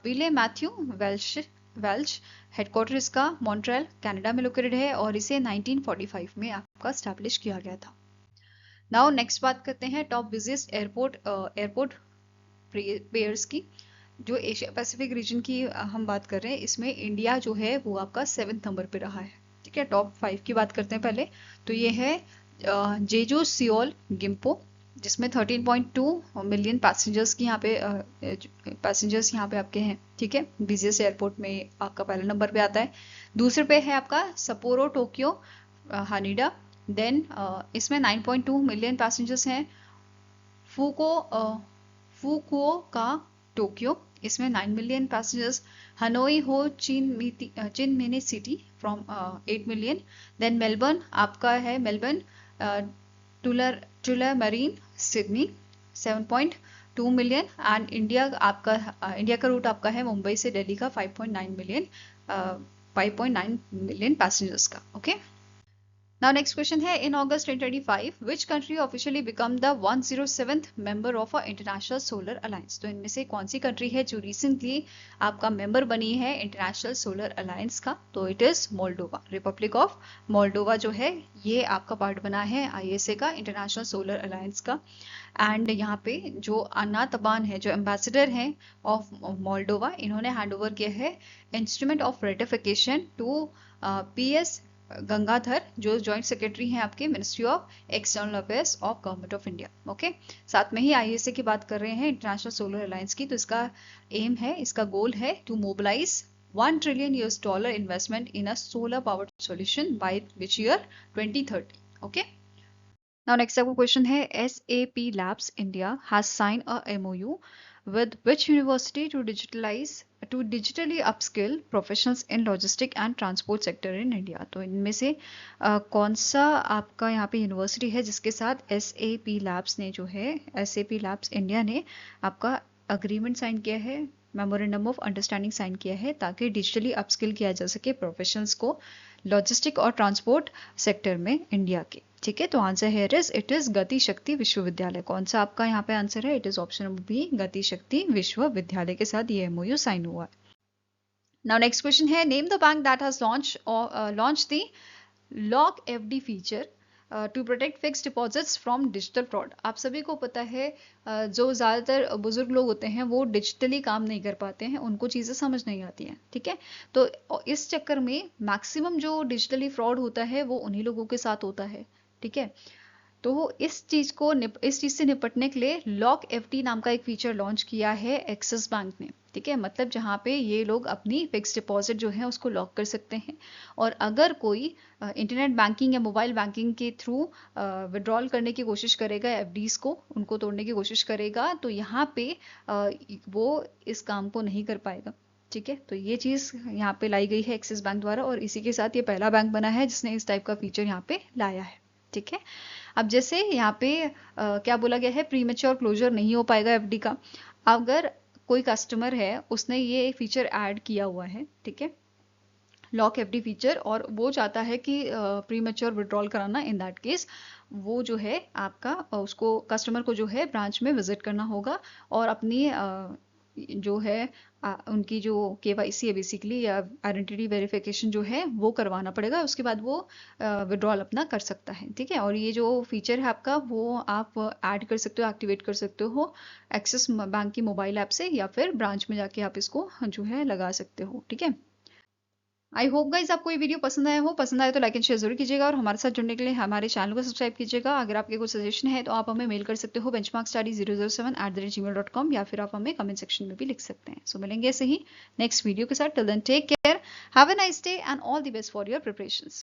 विले मैथ्यू वेल्च, हेडक्वार्टर इसका मॉन्ट्रियल कनाडा में लोकेटेड है और इसे 1945 में आपका स्टैब्लिश किया गया था। नाउ नेक्स्ट बात करते हैं टॉप बिजिएस्ट एयरपोर्ट पेयर्स की। जो एशिया पैसिफिक रीजन की हम बात कर रहे हैं, इसमें इंडिया जो है वो आपका 7th नंबर पे रहा है, ठीक है। टॉप 5 की बात करते हैं पहले, तो ये है जेजू सियोल गिम्पो, जिसमें 13.2 मिलियन पैसेंजर्स की यहाँ पे आपके हैं, ठीक है। बिजिएस्ट एयरपोर्ट में आपका पहला नंबर पे आता है। दूसरे पे है आपका सपोरो टोक्यो हानिडा, देन इसमें 9.2 मिलियन पैसेंजर्स हैं। फुकुओका टोक्यो, इसमें 9 million passengers. Hanoi Ho Chi Minh city from 8 million. Then Melbourne आपका है, Melbourne Tullamarine Sydney 7.2 million and India का रूट आपका है मुंबई से दिल्ली का 5.9 मिलियन पैसेंजर्स का। ओके, Now next question है, in August 2025 which country officially become the 107th member of a international solar alliance। तो इनमें से कौन सी कंट्री है जो रिसेंटली आपका मेंबर बनी है इंटरनेशनल सोलर अलायंस का, तो it is Moldova. Republic of Moldova जो है ये आपका पार्ट बना है ISA का, इंटरनेशनल सोलर अलायंस का। एंड यहाँ पे जो अन्ना तबान है, जो एम्बेसडर हैं ऑफ मोल्डोवा, इन्होंने हैंड ओवर किया है instrument of ratification to PS Gangadhar, जो जॉइंट सेक्रेटरी हैं आपके ministry of external affairs of government of India. Okay, साथ में ही ISA की बात कर रहे हैं इंटरनेशनल सोलर अलायंस की, तो इसका एम है, इसका गोल है to mobilise $1 trillion investment in a solar powered solution by which year 2030। Okay, now next आपका क्वेश्चन है, SAP Labs India has signed a MOU with which university to digitally upskill professionals in logistic and transport sector in India। तो इनमें से कौन सा आपका यहाँ पे यूनिवर्सिटी है जिसके साथ SAP Labs ने जो है, SAP Labs India ने आपका अग्रीमेंट साइन किया है, मेमोरेंडम ऑफ अंडरस्टैंडिंग साइन किया है, ताकि डिजिटली अपस्किल किया जा सके प्रोफेशनल्स को लॉजिस्टिक और ट्रांसपोर्ट सेक्टर में इंडिया के, ठीक है। तो answer here is it is गति शक्ति विश्वविद्यालय। कौन सा आपका यहाँ पे आंसर है, it is option number B, Gati Shakti विश्वविद्यालय के साथ ये MOU साइन हुआ है। नाउ नेक्स्ट क्वेश्चन है, name the bank that has launch the lock FD feature to protect fix deposits from digital fraud. आप सभी को पता है जो ज़्यादातर बुजुर्ग लोग होते हैं वो डिजिटली काम नहीं कर पाते हैं, उनको चीज़ें समझ नहीं आती हैं, ठीक है। तो इस चक्कर में मैक्सिमम जो डिजिटली फ्रॉड होता है वो उन्हीं लोगों के साथ होता है, ठीक है। तो इस चीज से निपटने के लिए लॉक एफडी नाम का एक फीचर लॉन्च किया है एक्सिस बैंक ने, ठीक है। मतलब जहां पे ये लोग अपनी फिक्स डिपॉजिट जो है उसको लॉक कर सकते हैं, और अगर कोई इंटरनेट बैंकिंग या मोबाइल बैंकिंग के थ्रू विड्रॉल करने की कोशिश करेगा, एफडीज को उनको तोड़ने की कोशिश करेगा, तो यहाँ पे वो इस काम को नहीं कर पाएगा, ठीक है। तो ये चीज यहाँ पे लाई गई है एक्सिस बैंक द्वारा, और इसी के साथ ये पहला बैंक बना है जिसने इस टाइप का फीचर यहाँ पे लाया है, ठीक है। अब जैसे यहाँ पे क्या बोला गया है, प्रीमेच्योर क्लोजर नहीं हो पाएगा एफडी का। अगर कोई कस्टमर है उसने ये फीचर ऐड किया हुआ है, ठीक है, लॉक एफडी फीचर, और वो चाहता है कि प्रीमेच्योर विड्रॉल कराना, इन दैट केस वो जो है आपका उसको कस्टमर को जो है ब्रांच में विजिट करना होगा, और अपनी जो है उनकी जो केवाईसी है बेसिकली, या आइडेंटिटी वेरिफिकेशन जो है वो करवाना पड़ेगा। उसके बाद वो विड्रॉल अपना कर सकता है, ठीक है। और ये जो फीचर है आपका वो आप ऐड कर सकते हो, एक्टिवेट कर सकते हो एक्सिस बैंक की मोबाइल ऐप से, या फिर ब्रांच में जाके आप इसको जो है लगा सकते हो, ठीक है। आई होप गाइज आपको ये वीडियो पसंद आया हो। पसंद आए तो लाइक एंड शेयर जरूर कीजिएगा, और हमारे साथ जुड़ने के लिए हमारे चैनल को सब्सक्राइब कीजिएगा। अगर आपके कुछ सजेशन है तो आप हमें मेल कर सकते हो benchmarkstudy007@gmail.com, या फिर आप हमें कमेंट सेक्शन में भी लिख सकते हैं। सो मिलेंगे ऐसे ही नेक्स्ट वीडियो के साथ। Till then take care, have a nice day and all the best for your preparations.